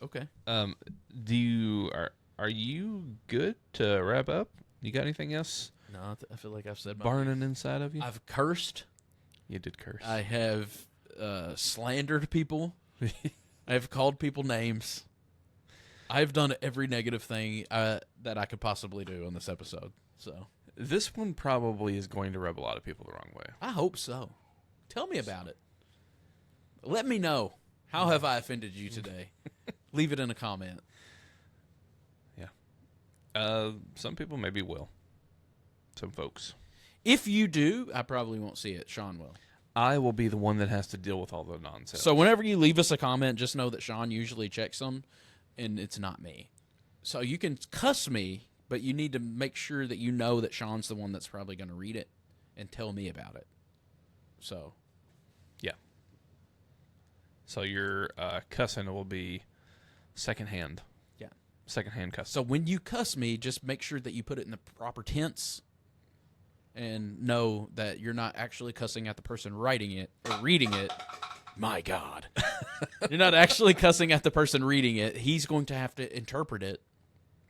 Okay. Are you good to wrap up? You got anything else No, I feel like I've said my burning inside of you? I've cursed. You did curse. I have slandered people. I've called people names. I've done every negative thing that I could possibly do on this episode. So This one probably is going to rub a lot of people the wrong way. I hope so. Tell me about it. Let me know. How have I offended you today? Leave it in a comment. Yeah. Some people maybe will. Some folks. If you do, I probably won't see it. Sean will. I will be the one that has to deal with all the nonsense. So whenever you leave us a comment, just know that Sean usually checks them, and it's not me. So you can cuss me, but you need to make sure that you know that Sean's the one that's probably going to read it and tell me about it. So, yeah. So your cussing will be secondhand. Yeah. Secondhand cussing. So when you cuss me, just make sure that you put it in the proper tense and know that you're not actually cussing at the person writing it or reading it. My God. You're not actually cussing at the person reading it. He's going to have to interpret it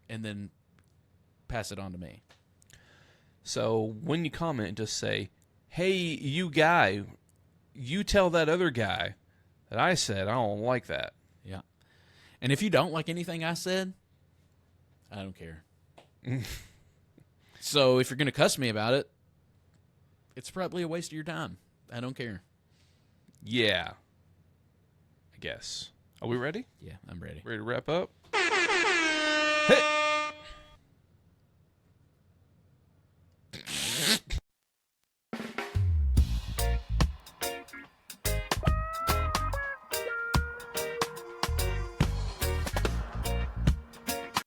and then pass it on to me. So when you comment, just say, hey, you guy, you tell that other guy that I said I don't like that. Yeah. And if you don't like anything I said, I don't care. So if you're going to cuss me about it, it's probably a waste of your time. I don't care. Yeah. I guess. Are we ready? Yeah, I'm ready. Ready to wrap up?